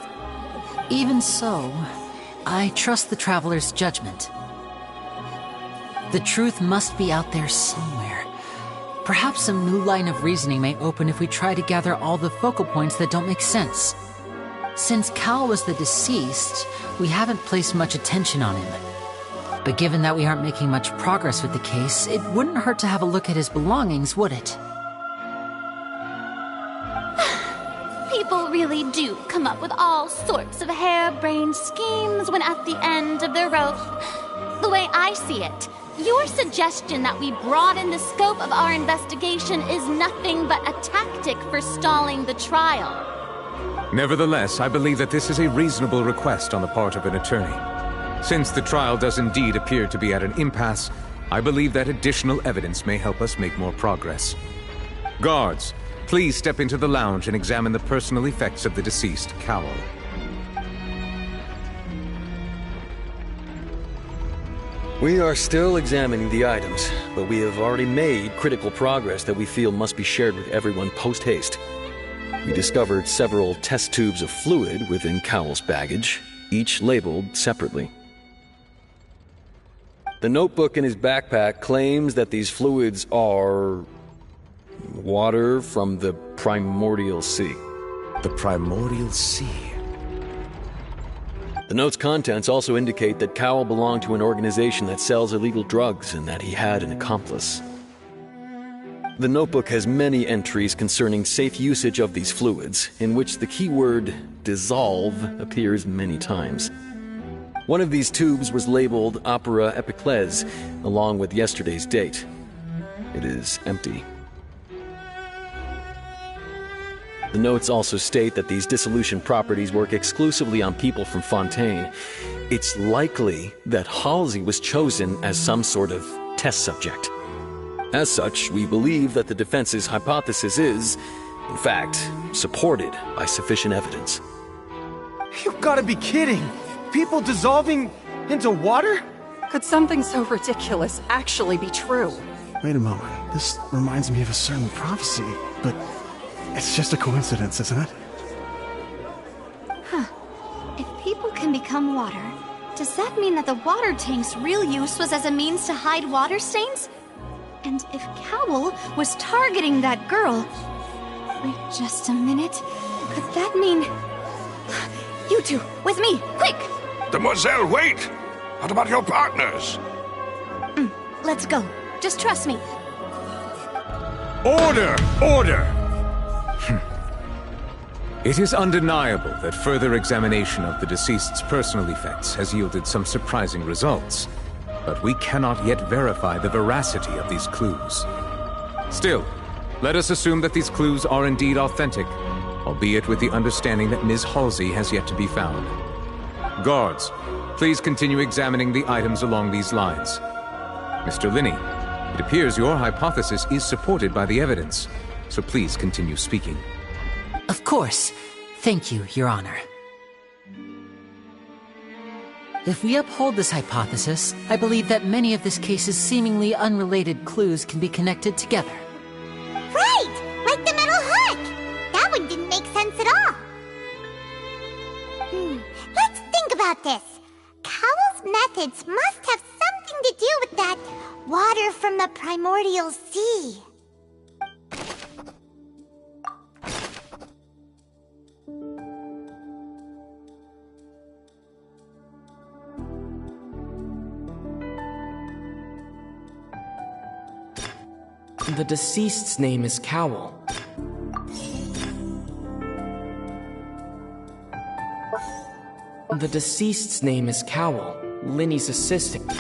Even so, I trust the traveler's judgment. The truth must be out there somewhere. Perhaps some new line of reasoning may open if we try to gather all the focal points that don't make sense. Since Cal was the deceased, we haven't placed much attention on him. But given that we aren't making much progress with the case, it wouldn't hurt to have a look at his belongings, would it? People really do come up with all sorts of harebrained schemes when at the end of their rope. The way I see it, your suggestion that we broaden the scope of our investigation is nothing but a tactic for stalling the trial. Nevertheless, I believe that this is a reasonable request on the part of an attorney. Since the trial does indeed appear to be at an impasse, I believe that additional evidence may help us make more progress. Guards, please step into the lounge and examine the personal effects of the deceased, Cowell. We are still examining the items, but we have already made critical progress that we feel must be shared with everyone post-haste. We discovered several test tubes of fluid within Cowell's baggage, each labeled separately. The notebook in his backpack claims that these fluids are... water from the primordial sea. The primordial sea? The note's contents also indicate that Cowell belonged to an organization that sells illegal drugs and that he had an accomplice. The notebook has many entries concerning safe usage of these fluids, in which the keyword dissolve appears many times. One of these tubes was labeled Opera Epiclese, along with yesterday's date. It is empty. The notes also state that these dissolution properties work exclusively on people from Fontaine, It's likely that Halsey was chosen as some sort of test subject. As such, we believe that the defense's hypothesis is, in fact, supported by sufficient evidence. You gotta be kidding! People dissolving into water? Could something so ridiculous actually be true? Wait a moment. This reminds me of a certain prophecy, but it's just a coincidence, isn't it? Huh. If people can become water, does that mean that the water tank's real use was as a means to hide water stains? And if Cowl was targeting that girl... Wait just a minute. Could that mean... You two, with me, quick! Demoiselle, wait! What about your partners? Let's go. Just trust me. Order! Order! It is undeniable that further examination of the deceased's personal effects has yielded some surprising results, but we cannot yet verify the veracity of these clues. Still, let us assume that these clues are indeed authentic, albeit with the understanding that Ms. Halsey has yet to be found. Guards, please continue examining the items along these lines. Mr. Linney, it appears your hypothesis is supported by the evidence, so please continue speaking. Of course. Thank you, Your Honor. If we uphold this hypothesis, I believe that many of this case's seemingly unrelated clues can be connected together. Right! Like the metal hook! That one didn't make sense at all. Let's think about this. Cowell's methods must have something to do with that water from the primordial sea. The deceased's name is Cowl. The deceased's name is Cowl, Linny's assistant.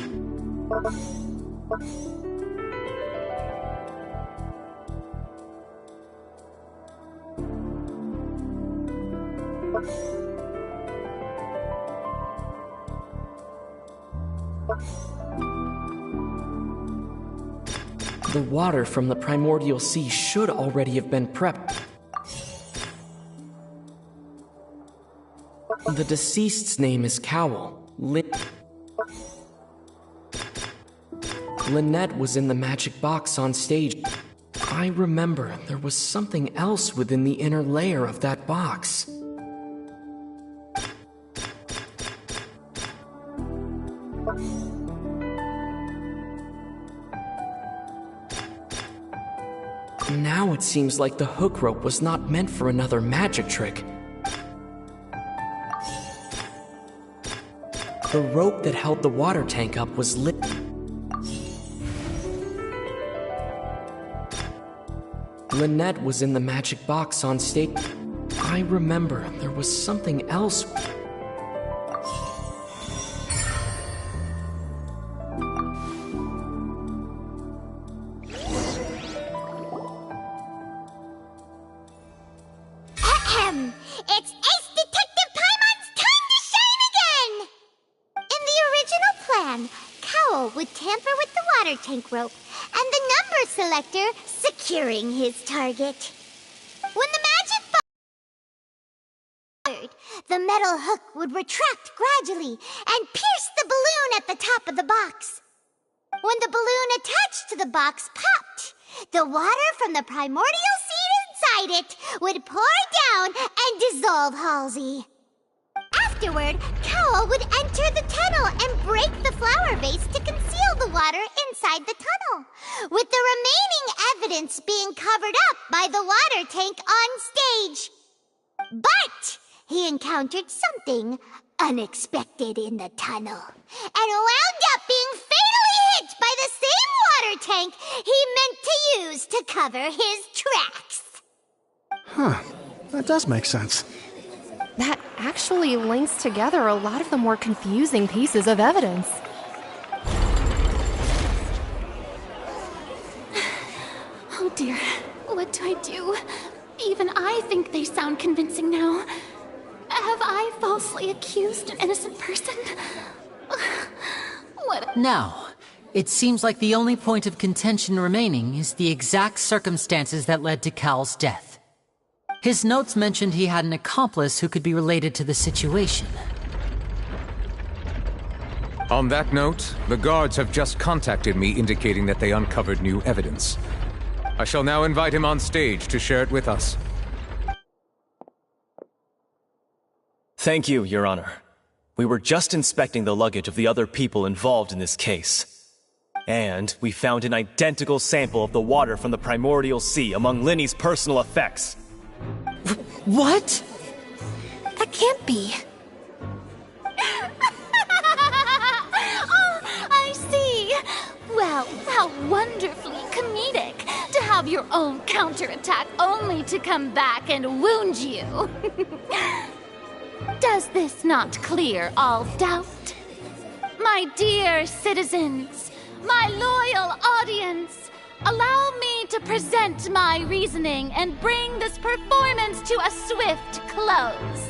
The water from the primordial sea should already have been prepped. The deceased's name is Cowl. Lynette was in the magic box on stage. I remember there was something else within the inner layer of that box. Now it seems like the hook rope was not meant for another magic trick. The rope that held the water tank up was lit. Lynette was in the magic box on stage. I remember there was something else. It's Ace Detective Paimon's time to shine again! In the original plan, Cowell would tamper with the water tank rope and the number selector securing his target. When the magic box fired, the metal hook would retract gradually and pierce the balloon at the top of the box. When the balloon attached to the box popped, the water from the primordial seed inside it would pour down and dissolve Halsey. Afterward, Cowell would enter the tunnel and break the flower vase to conceal the water inside the tunnel, with the remaining evidence being covered up by the water tank on stage. But he encountered something unexpected in the tunnel and wound up being fatally hit by the same water tank he meant to use to cover his tracks. Huh. That does make sense. That actually links together a lot of the more confusing pieces of evidence. Oh dear, what do I do? Even I think they sound convincing now. Have I falsely accused an innocent person? Now, it seems like the only point of contention remaining is the exact circumstances that led to Cal's death. His notes mentioned he had an accomplice who could be related to the situation. On that note, the guards have just contacted me indicating that they uncovered new evidence. I shall now invite him on stage to share it with us. Thank you, Your Honor. We were just inspecting the luggage of the other people involved in this case. And we found an identical sample of the water from the primordial sea among Linny's personal effects. What? That can't be. Oh, I see. Well, how wonderfully comedic to have your own counterattack only to come back and wound you. Does this not clear all doubt? My dear citizens, my loyal audience, allow me to present my reasoning and bring this performance to a swift close.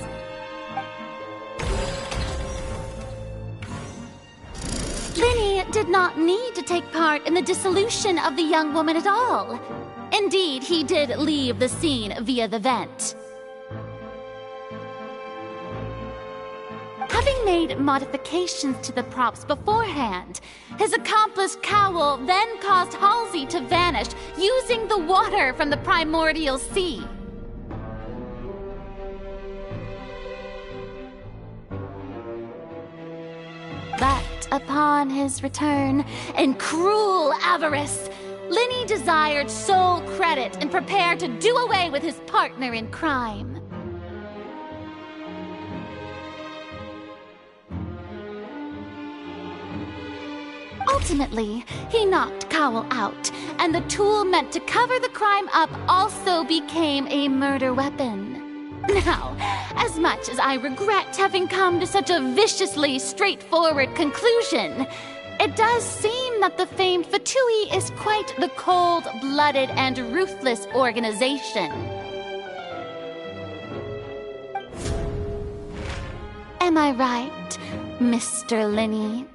Linny did not need to take part in the dissolution of the young woman at all. Indeed, he did leave the scene via the vent. Having made modifications to the props beforehand, his accomplice Cowell then caused Halsey to vanish using the water from the primordial sea. But upon his return, in cruel avarice, Linny desired sole credit and prepared to do away with his partner in crime. Ultimately, he knocked Cowell out, and the tool meant to cover the crime up also became a murder weapon. Now, as much as I regret having come to such a viciously straightforward conclusion, it does seem that the famed Fatui is quite the cold-blooded and ruthless organization. Am I right, Mr. Linny?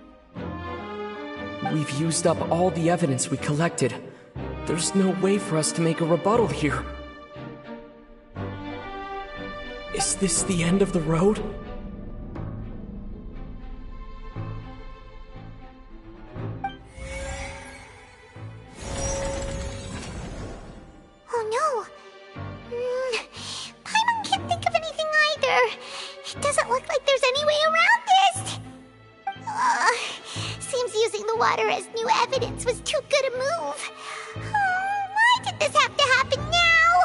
We've used up all the evidence we collected. There's no way for us to make a rebuttal here. Is this the end of the road? Oh no! Paimon can't think of anything either. It doesn't look like there's any way around this. Seems using the water as new evidence was too good a move. Why did this have to happen now?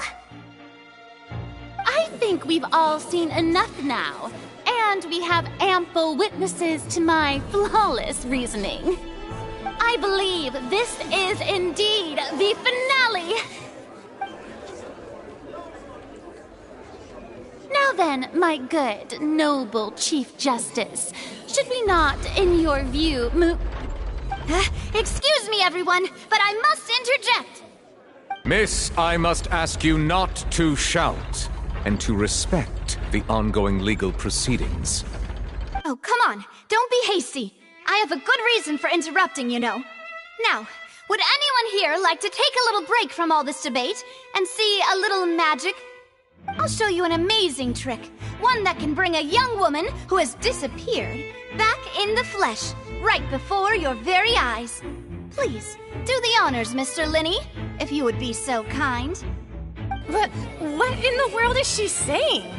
I think we've all seen enough now, and we have ample witnesses to my flawless reasoning. I believe this is indeed the finale. Now then, my good, noble Chief Justice, should we not, in your view, Excuse me, everyone, but I must interject. Miss, I must ask you not to shout, and to respect the ongoing legal proceedings. Oh, come on. Don't be hasty. I have a good reason for interrupting, you know. Now, would anyone here like to take a little break from all this debate and see a little magic? I'll show you an amazing trick. One that can bring a young woman who has disappeared back in the flesh, right before your very eyes. Please, do the honors, Mr. Linny, if you would be so kind. But what in the world is she saying?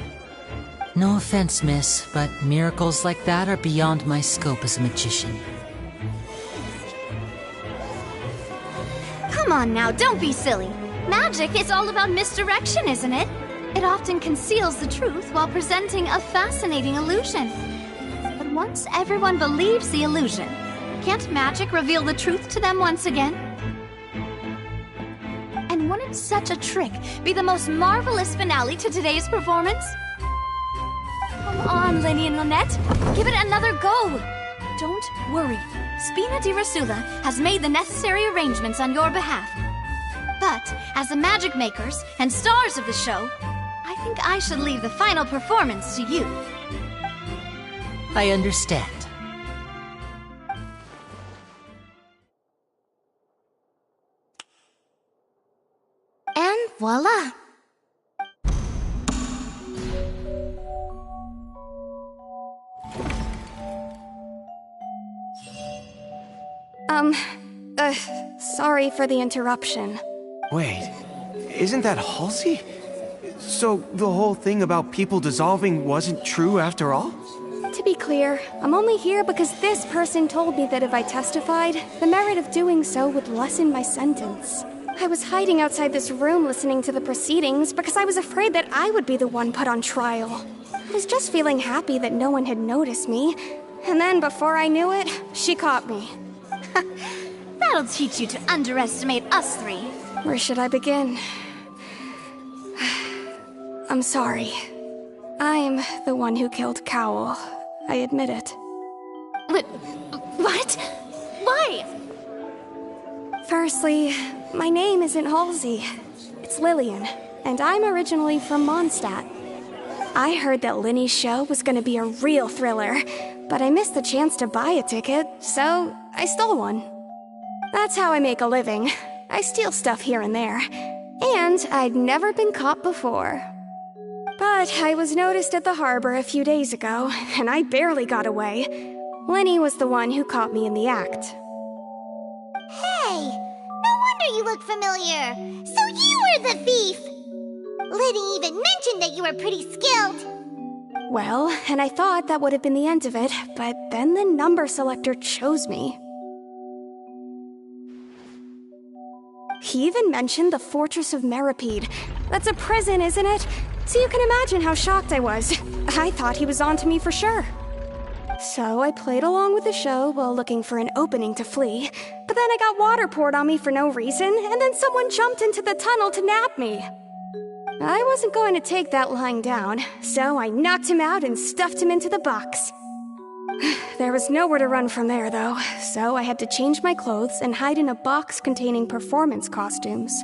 No offense, miss, but miracles like that are beyond my scope as a magician. Come on now, don't be silly. Magic is all about misdirection, isn't it? It often conceals the truth while presenting a fascinating illusion. But once everyone believes the illusion, can't magic reveal the truth to them once again? And wouldn't such a trick be the most marvelous finale to today's performance? Come on, Linny and Lynette, give it another go. Don't worry, Spina di Rasula has made the necessary arrangements on your behalf. But as the magic makers and stars of the show, I think I should leave the final performance to you. I understand. Voila! Sorry for the interruption. Wait, isn't that Halsey? So the whole thing about people dissolving wasn't true after all? To be clear, I'm only here because this person told me that if I testified, the merit of doing so would lessen my sentence. I was hiding outside this room listening to the proceedings because I was afraid that I would be the one put on trial. I was just feeling happy that no one had noticed me, and then before I knew it, she caught me. That'll teach you to underestimate us three. Where should I begin? I'm sorry. I'm the one who killed Cowl. I admit it. What? Why? Firstly, my name isn't Halsey. It's Lillian, and I'm originally from Mondstadt. I heard that Linny's show was gonna be a real thriller, but I missed the chance to buy a ticket, so I stole one. That's how I make a living. I steal stuff here and there, and I'd never been caught before. But I was noticed at the harbor a few days ago, and I barely got away. Linny was the one who caught me in the act. Hey, no wonder you look familiar. So you were the thief! Liddy even mentioned that you were pretty skilled. Well, and I thought that would have been the end of it, but then the number selector chose me. He even mentioned the Fortress of Meripede. That's a prison, isn't it? So you can imagine how shocked I was. I thought he was onto me for sure. So I played along with the show while looking for an opening to flee, but then I got water poured on me for no reason, and then someone jumped into the tunnel to nab me. I wasn't going to take that lying down, so I knocked him out and stuffed him into the box. There was nowhere to run from there, though, so I had to change my clothes and hide in a box containing performance costumes.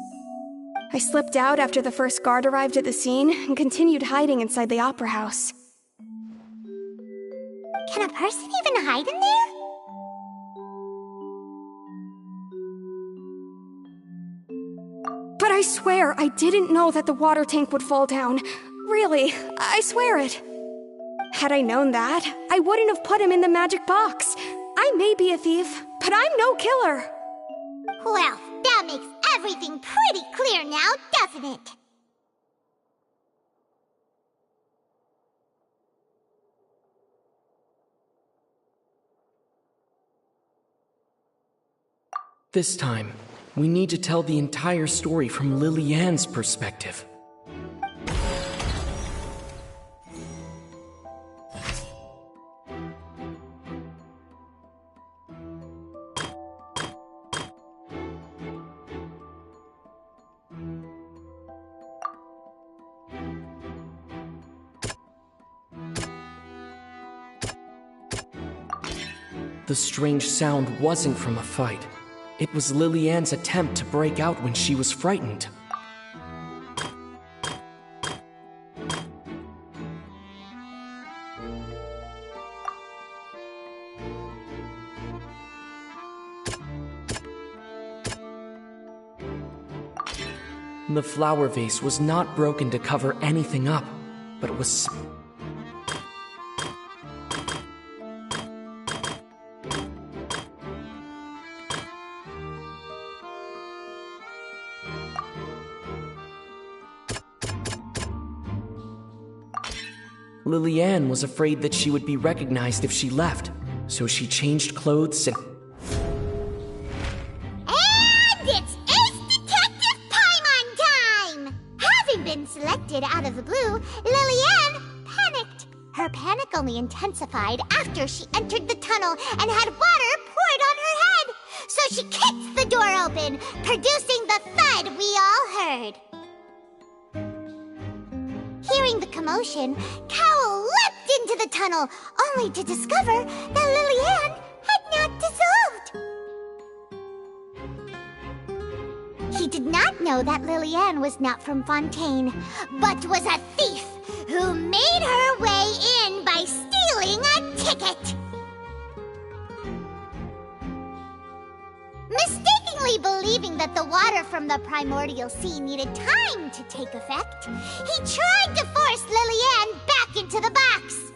I slipped out after the first guard arrived at the scene and continued hiding inside the opera house. Can a person even hide in there? But I swear I didn't know that the water tank would fall down. Really, I swear it. Had I known that, I wouldn't have put him in the magic box. I may be a thief, but I'm no killer. Well, that makes everything pretty clear now, doesn't it? This time, we need to tell the entire story from Lily-Ann's perspective. The strange sound wasn't from a fight. It was Lily-Ann's attempt to break out when she was frightened. The flower vase was not broken to cover anything up, but it was... Lily-Ann was afraid that she would be recognized if she left, so she changed clothes and... And it's Ace Detective Paimon time! Having been selected out of the blue, Lily-Ann panicked. Her panic only intensified after she entered the tunnel and had water poured on her head. So she kicked the door open, producing the thud we all heard. Hearing the commotion, Cowl leapt into the tunnel, only to discover that Lily-Ann had not dissolved. He did not know that Lily-Ann was not from Fontaine, but was a thief who made her way in by stealing a ticket. Mistakenly Fully believing that the water from the primordial sea needed time to take effect, he tried to force Lillian back into the box.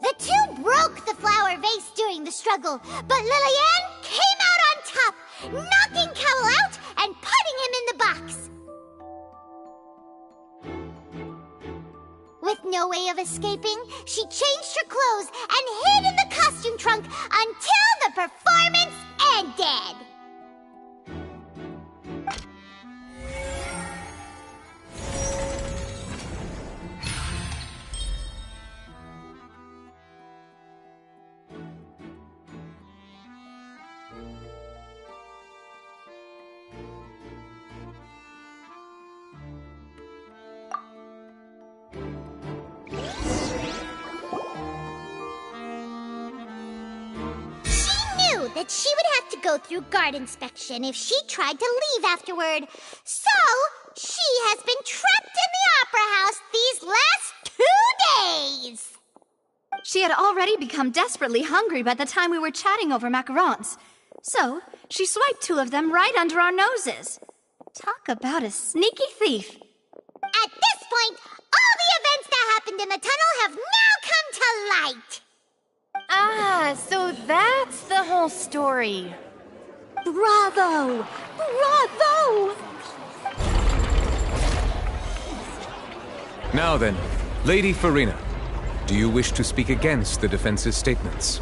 The two broke the flower vase during the struggle, but Lillian came out on top, knocking Cowell out and putting him in the box. With no way of escaping, she changed her clothes and hid in the costume trunk until the performance ended. That she would have to go through guard inspection if she tried to leave afterward. So, she has been trapped in the Opera House these last 2 days. She had already become desperately hungry by the time we were chatting over macarons. So, she swiped 2 of them right under our noses. Talk about a sneaky thief. At this point, all the events that happened in the tunnel have now come to light. Ah, so that's the whole story. Bravo! Bravo! Now then, Lady Farina, do you wish to speak against the defense's statements?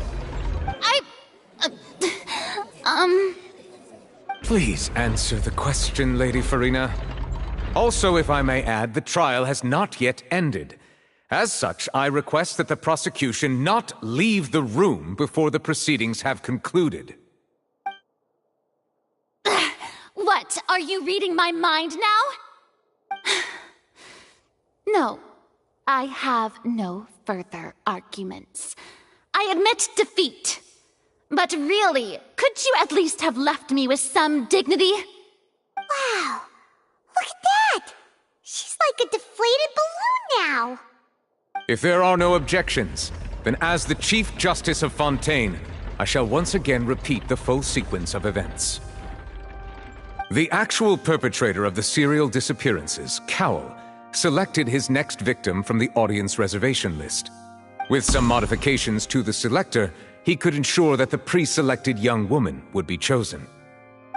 Please answer the question, Lady Farina. Also, if I may add, the trial has not yet ended. As such, I request that the prosecution not leave the room before the proceedings have concluded. What? Are you reading my mind now? No, I have no further arguments. I admit defeat. But really, could you at least have left me with some dignity? Wow, look at that! She's like a deflated balloon now. If there are no objections, then as the Chief Justice of Fontaine, I shall once again repeat the full sequence of events. The actual perpetrator of the serial disappearances, Cowell, selected his next victim from the audience reservation list. With some modifications to the selector, he could ensure that the pre-selected young woman would be chosen.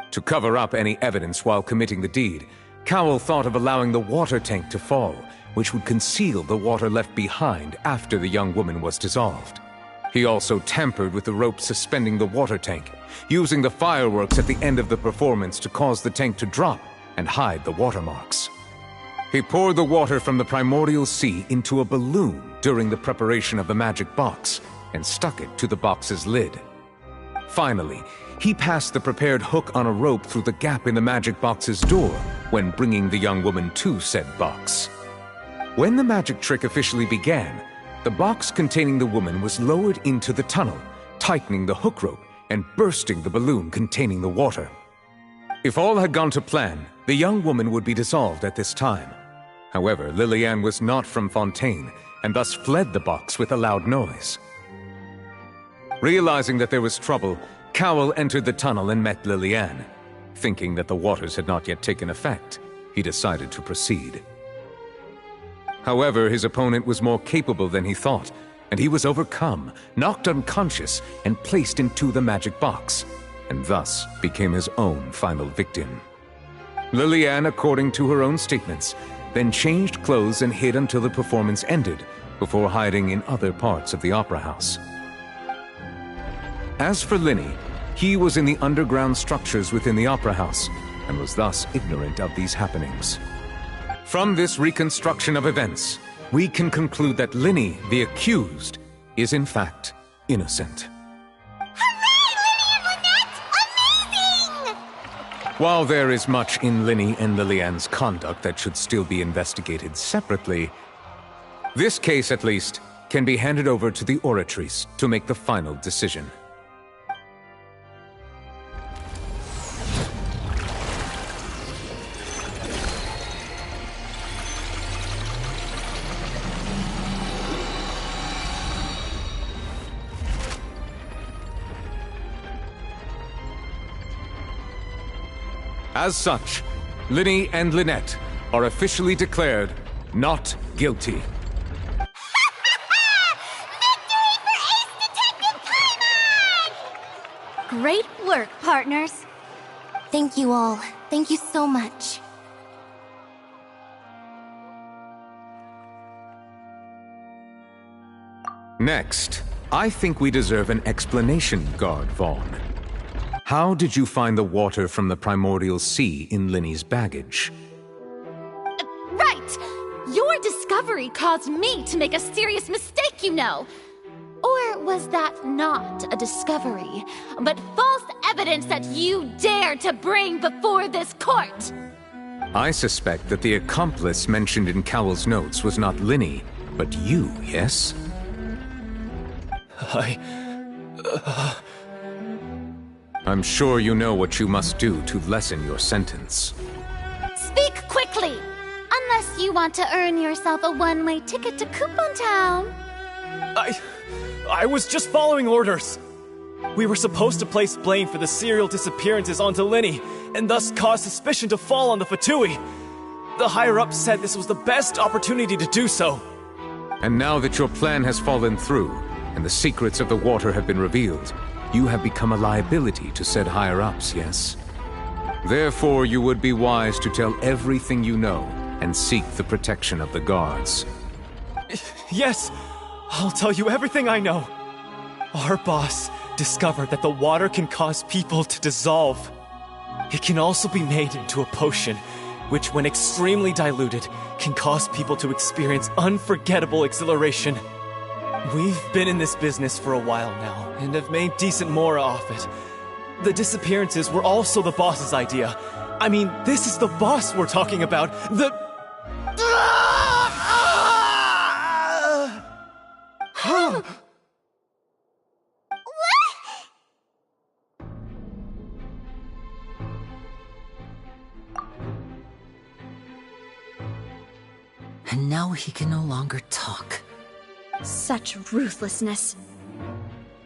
To cover up any evidence while committing the deed, Cowell thought of allowing the water tank to fall, which would conceal the water left behind after the young woman was dissolved. He also tampered with the rope suspending the water tank, using the fireworks at the end of the performance to cause the tank to drop and hide the watermarks. He poured the water from the primordial sea into a balloon during the preparation of the magic box and stuck it to the box's lid. Finally, he passed the prepared hook on a rope through the gap in the magic box's door when bringing the young woman to said box. When the magic trick officially began, the box containing the woman was lowered into the tunnel, tightening the hook rope and bursting the balloon containing the water. If all had gone to plan, the young woman would be dissolved at this time. However, Lillian was not from Fontaine and thus fled the box with a loud noise. Realizing that there was trouble, Cowell entered the tunnel and met Lillian. Thinking that the waters had not yet taken effect, he decided to proceed. However, his opponent was more capable than he thought, and he was overcome, knocked unconscious, and placed into the magic box, and thus became his own final victim. Lillian, according to her own statements, then changed clothes and hid until the performance ended, before hiding in other parts of the opera house. As for Linny, he was in the underground structures within the opera house, and was thus ignorant of these happenings. From this reconstruction of events, we can conclude that Linny, the accused, is in fact innocent. Hooray, Linny and Lynette! Amazing! While there is much in Linny and Lillian's conduct that should still be investigated separately, this case, at least, can be handed over to the Oratrice to make the final decision. As such, Linny and Lynette are officially declared not guilty. Victory for Ace Detective Paimon! Great work, partners. Thank you all. Thank you so much. Next, I think we deserve an explanation, Guard Vaughn. How did you find the water from the primordial sea in Linny's baggage? Right! Your discovery caused me to make a serious mistake, you know. Or was that not a discovery, but false evidence that you dared to bring before this court? I suspect that the accomplice mentioned in Cowell's notes was not Linny, but you, yes? I'm sure you know what you must do to lessen your sentence. Speak quickly! Unless you want to earn yourself a one-way ticket to Coupon Town. I was just following orders. We were supposed to place blame for the serial disappearances onto Linny, and thus cause suspicion to fall on the Fatui. The higher-ups said this was the best opportunity to do so. And now that your plan has fallen through, and the secrets of the water have been revealed, you have become a liability to said higher-ups, yes? Therefore, you would be wise to tell everything you know, and seek the protection of the guards. Yes, I'll tell you everything I know. Our boss discovered that the water can cause people to dissolve. It can also be made into a potion, which when extremely diluted, can cause people to experience unforgettable exhilaration. We've been in this business for a while now, and have made decent more off it. The disappearances were also the boss's idea. I mean, this is the boss we're talking about. And now he can no longer talk. Such ruthlessness.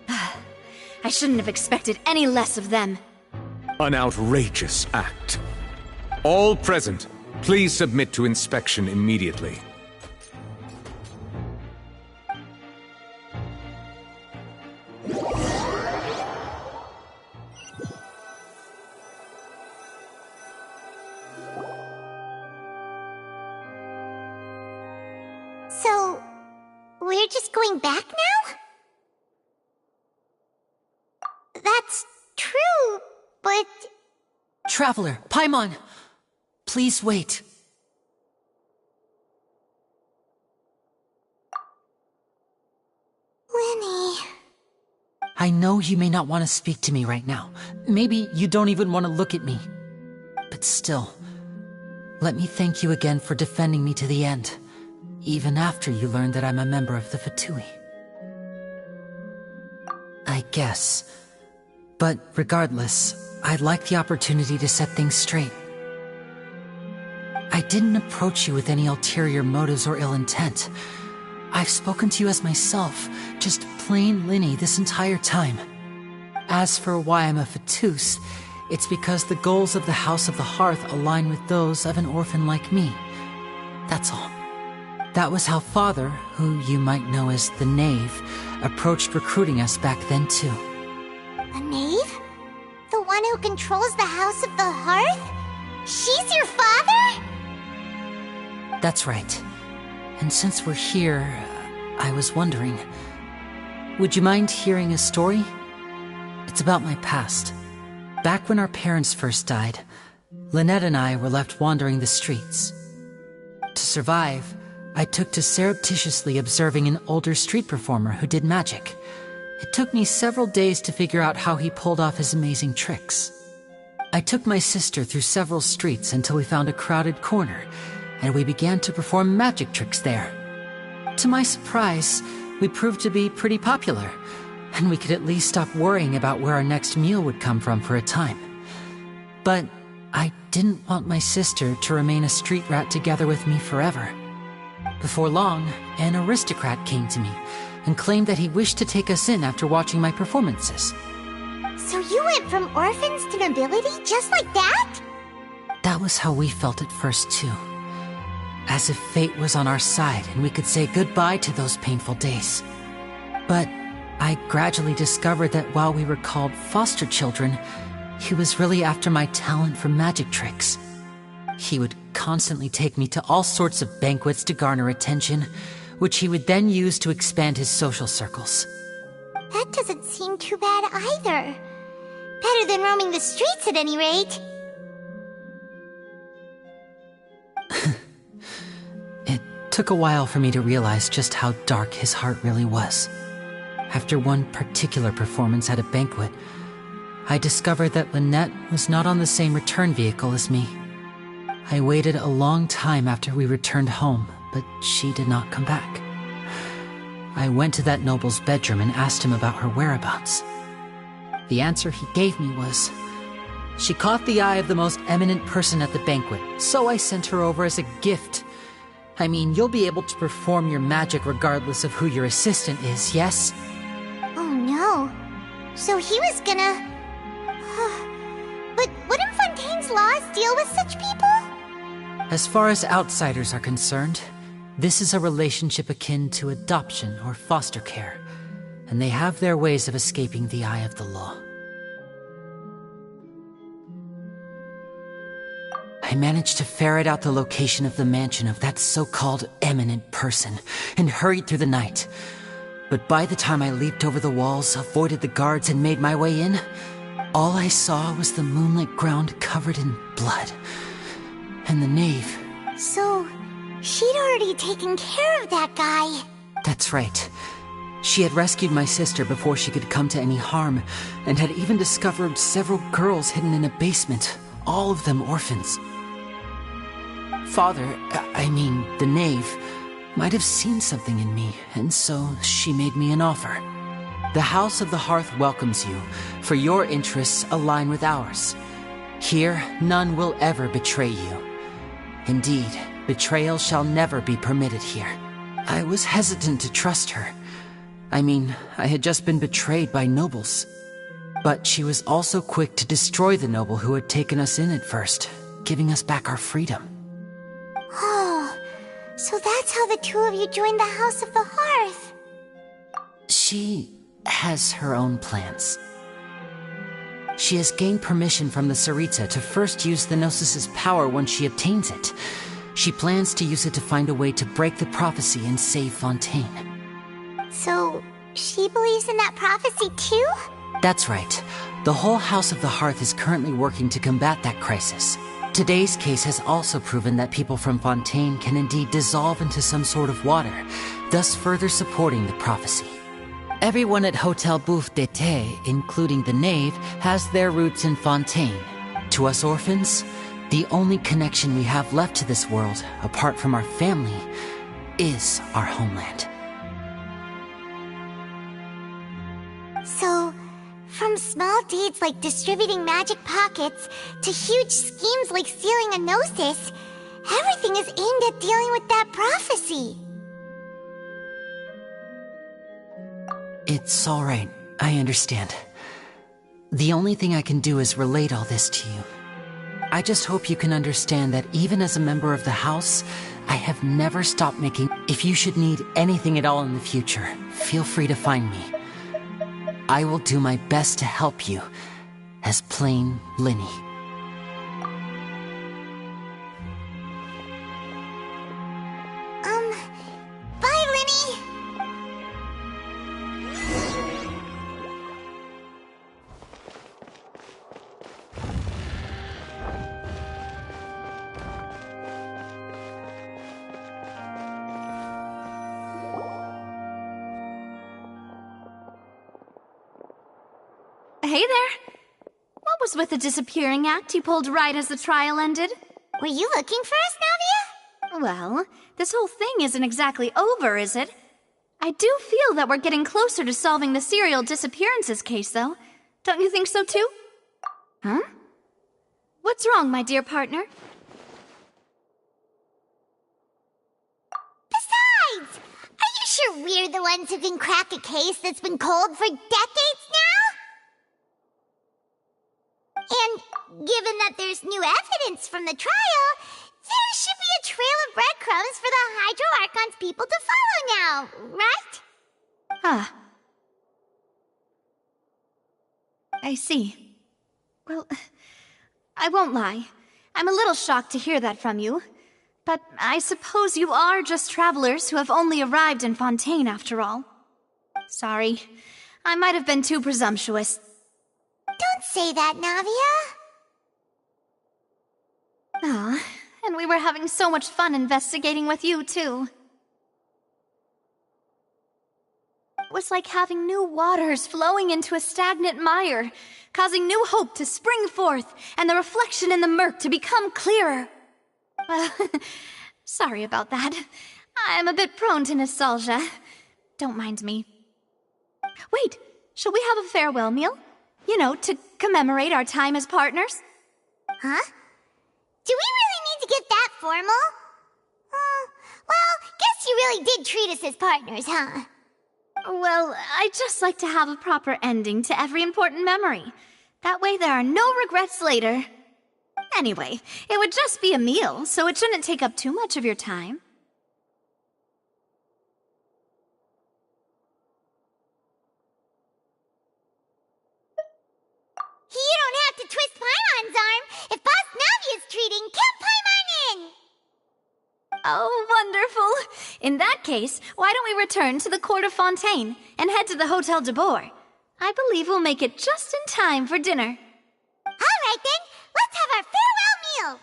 I shouldn't have expected any less of them. An outrageous act. All present, please submit to inspection immediately. So, we're just going back now? That's true, but... Traveler, Paimon! Please wait. Linny... I know you may not want to speak to me right now. Maybe you don't even want to look at me. But still, let me thank you again for defending me to the end, even after you learned that I'm a member of the Fatui. I guess. But regardless, I'd like the opportunity to set things straight. I didn't approach you with any ulterior motives or ill intent. I've spoken to you as myself, just plain Linny this entire time. As for why I'm a Fatus, it's because the goals of the House of the Hearth align with those of an orphan like me. That's all. That was how Father, who you might know as the Knave, approached recruiting us back then too. The Knave? The one who controls the House of the Hearth? She's your father? That's right. And since we're here, I was wondering, would you mind hearing a story? It's about my past. Back when our parents first died, Lynette and I were left wandering the streets. To survive, I took to surreptitiously observing an older street performer who did magic. It took me several days to figure out how he pulled off his amazing tricks. I took my sister through several streets until we found a crowded corner, and we began to perform magic tricks there. To my surprise, we proved to be pretty popular, and we could at least stop worrying about where our next meal would come from for a time. But I didn't want my sister to remain a street rat together with me forever. Before long, an aristocrat came to me and claimed that he wished to take us in after watching my performances. So you went from orphans to nobility just like that? That was how we felt at first, too. As if fate was on our side and we could say goodbye to those painful days. But I gradually discovered that while we were called foster children, he was really after my talent for magic tricks. He would constantly take me to all sorts of banquets to garner attention, which he would then use to expand his social circles. That doesn't seem too bad either. Better than roaming the streets at any rate. It took a while for me to realize just how dark his heart really was. After one particular performance at a banquet, I discovered that Lynette was not on the same return vehicle as me. I waited a long time after we returned home, but she did not come back. I went to that noble's bedroom and asked him about her whereabouts. The answer he gave me was, she caught the eye of the most eminent person at the banquet, so I sent her over as a gift. I mean, you'll be able to perform your magic regardless of who your assistant is, yes? Oh no. So he was gonna... But wouldn't Fontaine's laws deal with such people? As far as outsiders are concerned, this is a relationship akin to adoption or foster care, and they have their ways of escaping the eye of the law. I managed to ferret out the location of the mansion of that so-called eminent person and hurried through the night. But by the time I leaped over the walls, avoided the guards, and made my way in, all I saw was the moonlit ground covered in blood. And the nave. So, she'd already taken care of that guy. That's right. She had rescued my sister before she could come to any harm, and had even discovered several girls hidden in a basement, all of them orphans. Father, the knave, might have seen something in me, and so she made me an offer. The House of the Hearth welcomes you, for your interests align with ours. Here, none will ever betray you. Indeed, betrayal shall never be permitted here. I was hesitant to trust her. I had just been betrayed by nobles. But she was also quick to destroy the noble who had taken us in at first, giving us back our freedom. Oh, so that's how the two of you joined the House of the Hearth. She has her own plans. She has gained permission from the Tsaritsa to first use the Gnosis' power once she obtains it. She plans to use it to find a way to break the prophecy and save Fontaine. So, she believes in that prophecy too? That's right. The whole House of the Hearth is currently working to combat that crisis. Today's case has also proven that people from Fontaine can indeed dissolve into some sort of water, thus further supporting the prophecy. Everyone at Hotel Bouffe d'été, including the knave, has their roots in Fontaine. To us orphans, the only connection we have left to this world, apart from our family, is our homeland. So, from small deeds like distributing magic pockets to huge schemes like stealing a Gnosis, everything is aimed at dealing with that prophecy. It's all right. I understand. The only thing I can do is relate all this to you. I just hope you can understand that even as a member of the house, I have never stopped making... If you should need anything at all in the future, feel free to find me. I will do my best to help you, as plain Linny. Bye, Linny! Hey there. What was with the disappearing act you pulled right as the trial ended? Were you looking for us, Navia? Well, this whole thing isn't exactly over, is it? I do feel that we're getting closer to solving the serial disappearances case, though. Don't you think so, too? Huh? What's wrong, my dear partner? Besides, are you sure we're the ones who can crack a case that's been cold for decades now? And given that there's new evidence from the trial, there should be a trail of breadcrumbs for the Hydro Archon's people to follow now, right? Ah. I see. Well, I won't lie. I'm a little shocked to hear that from you. But I suppose you are just travelers who have only arrived in Fontaine after all. Sorry. I might have been too presumptuous. Don't say that, Navia. Ah, and we were having so much fun investigating with you, too. It was like having new waters flowing into a stagnant mire, causing new hope to spring forth, and the reflection in the murk to become clearer. Well, sorry about that. I'm a bit prone to nostalgia. Don't mind me. Wait, shall we have a farewell meal? You know, to commemorate our time as partners? Huh? Do we really need to get that formal? Well, guess you really did treat us as partners, huh? Well, I'd just like to have a proper ending to every important memory. That way there are no regrets later. Anyway, it would just be a meal, so it shouldn't take up too much of your time. You don't have to twist Paimon's arm. If Boss Navia's treating, count Paimon in! Oh, wonderful! In that case, why don't we return to the court of Fontaine and head to the Hotel de Boer? I believe we'll make it just in time for dinner. All right then, let's have our farewell meal!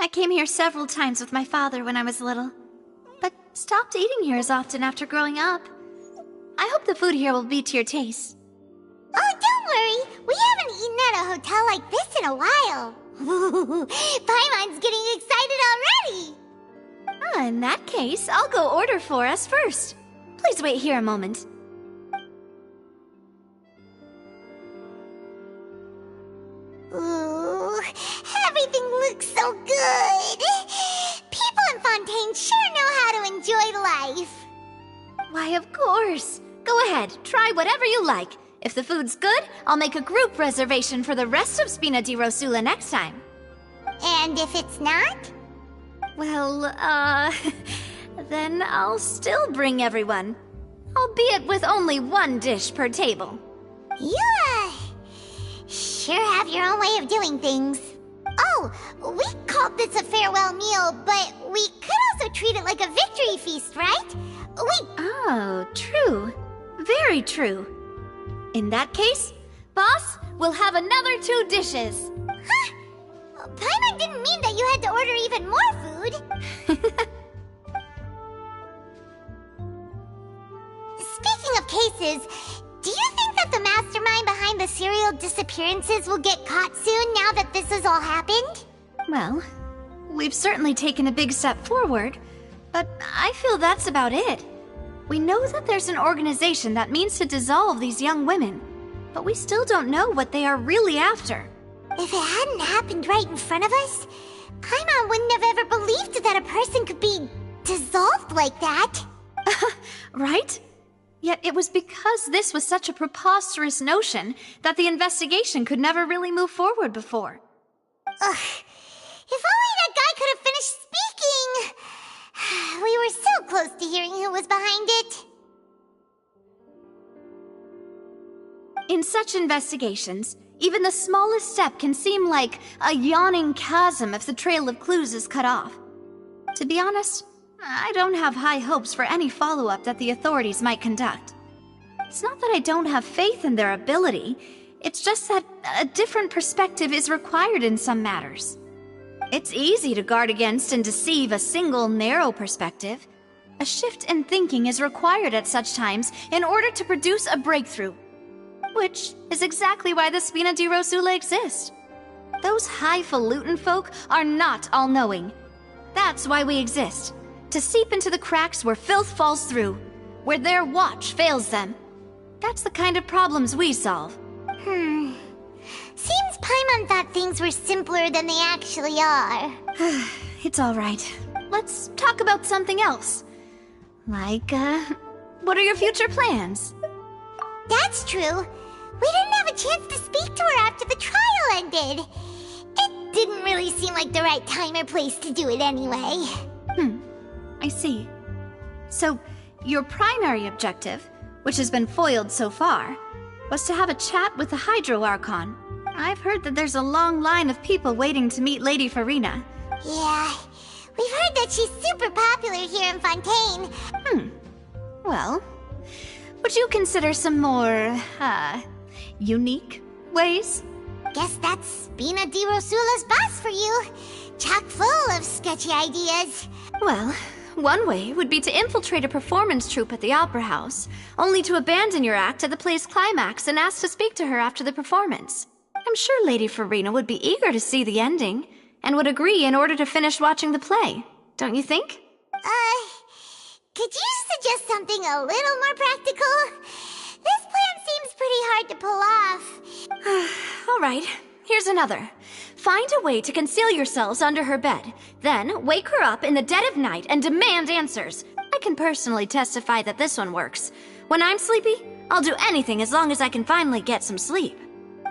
I came here several times with my father when I was little, but stopped eating here as often after growing up. I hope the food here will be to your taste. Oh, don't worry. We haven't eaten at a hotel like this in a while. Paimon's getting excited already. In that case, I'll go order for us first. Please wait here a moment. Ooh, everything looks so good. People in Fontaine sure know how to enjoy life. Why, of course. Go ahead, try whatever you like. If the food's good, I'll make a group reservation for the rest of Spina di Rosula next time. And if it's not? Well, then I'll still bring everyone. Albeit with only one dish per table. You, sure have your own way of doing things. Oh, we called this a farewell meal, but we could also treat it like a victory feast, right? Oh, true. Very true. In that case, boss, we'll have another 2 dishes. Huh? Paimon didn't mean that you had to order even more food. Speaking of cases, do you think that the mastermind behind the serial disappearances will get caught soon now that this has all happened? Well, we've certainly taken a big step forward, but I feel that's about it. We know that there's an organization that means to dissolve these young women, but we still don't know what they are really after. If it hadn't happened right in front of us, Paimon wouldn't have ever believed that a person could be dissolved like that. Right? Yet it was because this was such a preposterous notion that the investigation could never really move forward before. Ugh. If only that guy could have finished speaking! We were so close to hearing who was behind it. In such investigations, even the smallest step can seem like a yawning chasm if the trail of clues is cut off. To be honest, I don't have high hopes for any follow-up that the authorities might conduct. It's not that I don't have faith in their ability, it's just that a different perspective is required in some matters. It's easy to guard against and deceive a single narrow perspective. A shift in thinking is required at such times in order to produce a breakthrough. Which is exactly why the Spina di Rosula exists. Those highfalutin folk are not all-knowing. That's why we exist. To seep into the cracks where filth falls through, where their watch fails them. That's the kind of problems we solve. Seems Paimon thought things were simpler than they actually are. It's all right. Let's talk about something else. Like, what are your future plans? That's true. We didn't have a chance to speak to her after the trial ended. It didn't really seem like the right time or place to do it anyway. I see. So, your primary objective, which has been foiled so far, was to have a chat with the Hydro Archon. I've heard that there's a long line of people waiting to meet Lady Farina. Yeah, we've heard that she's super popular here in Fontaine. Well, would you consider some more, unique ways? Guess that's Spina di Rosula's boss for you. Chock full of sketchy ideas. Well, one way would be to infiltrate a performance troupe at the Opera House, only to abandon your act at the play's climax and ask to speak to her after the performance. I'm sure Lady Farina would be eager to see the ending, and would agree in order to finish watching the play, don't you think? Could you suggest something a little more practical? This plan seems pretty hard to pull off. All right, here's another. Find a way to conceal yourselves under her bed, then wake her up in the dead of night and demand answers. I can personally testify that this one works. When I'm sleepy, I'll do anything as long as I can finally get some sleep.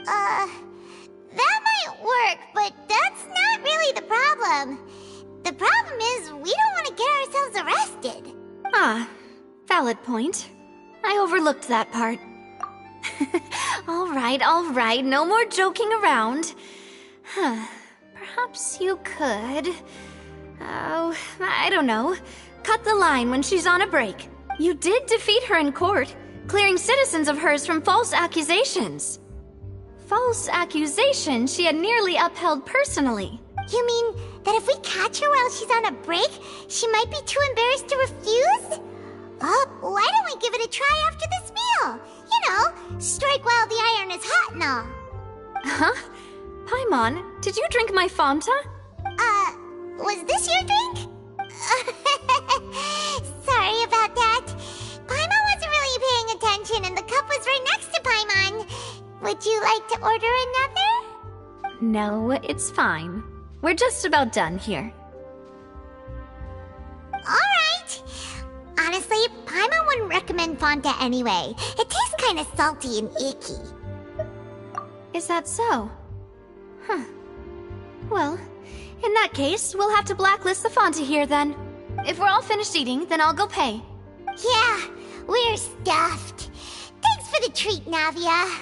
That might work, but that's not really the problem. The problem is we don't want to get ourselves arrested. Valid point. I overlooked that part. All right, no more joking around. Perhaps you could... I don't know. Cut the line when she's on a break. You did defeat her in court, clearing citizens of hers from false accusations. False accusations she had nearly upheld personally. You mean that if we catch her while she's on a break, she might be too embarrassed to refuse? Why don't we give it a try after this meal? You know, strike while the iron is hot and all. Paimon, did you drink my Fanta? Was this your drink? Sorry about that. Paimon wasn't really paying attention and the cup was right next to Paimon. Would you like to order another? No, it's fine. We're just about done here. Alright. Honestly, Paimon wouldn't recommend Fanta anyway. It tastes kind of salty and icky. Is that so? Well, in that case, we'll have to blacklist the Fanta here then. If we're all finished eating, then I'll go pay. Yeah, we're stuffed. Thanks for the treat, Navia.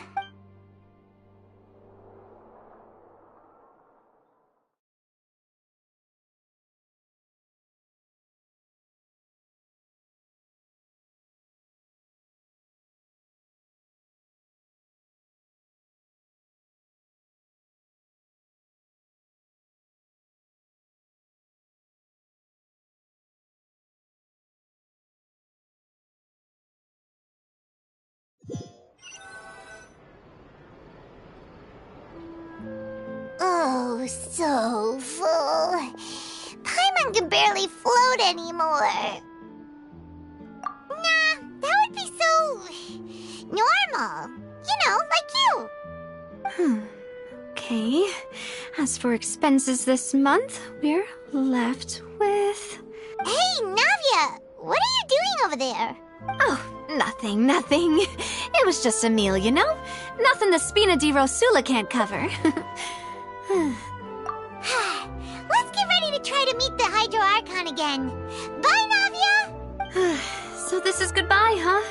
Oh, so full. Paimon can barely float anymore. Nah, that would be so... normal. You know, like you. Okay. As for expenses this month, we're left with... Hey, Navia! What are you doing over there? Oh, nothing. It was just a meal, you know? Nothing the Spina di Rosula can't cover. Let's get ready to try to meet the Hydro Archon again. Bye, Navia! So this is goodbye, huh?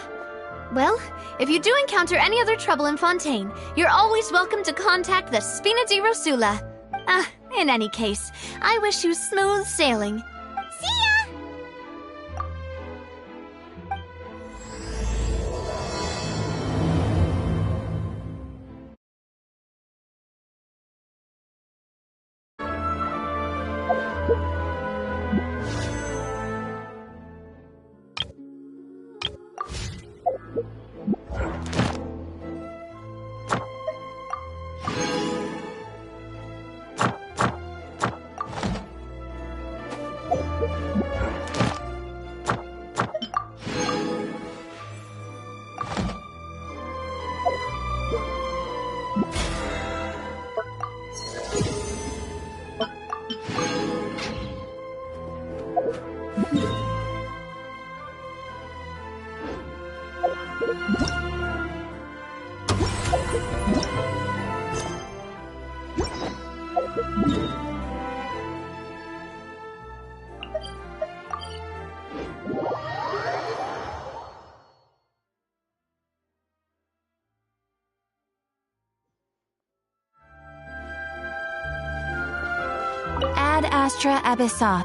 Well, if you do encounter any other trouble in Fontaine, you're always welcome to contact the Spina di Rosula. In any case, I wish you smooth sailing. See ya! Ad Astra Abyssa.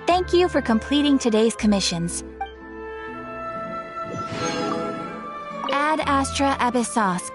Thank you for completing today's commissions. Ad Astra Abyssos.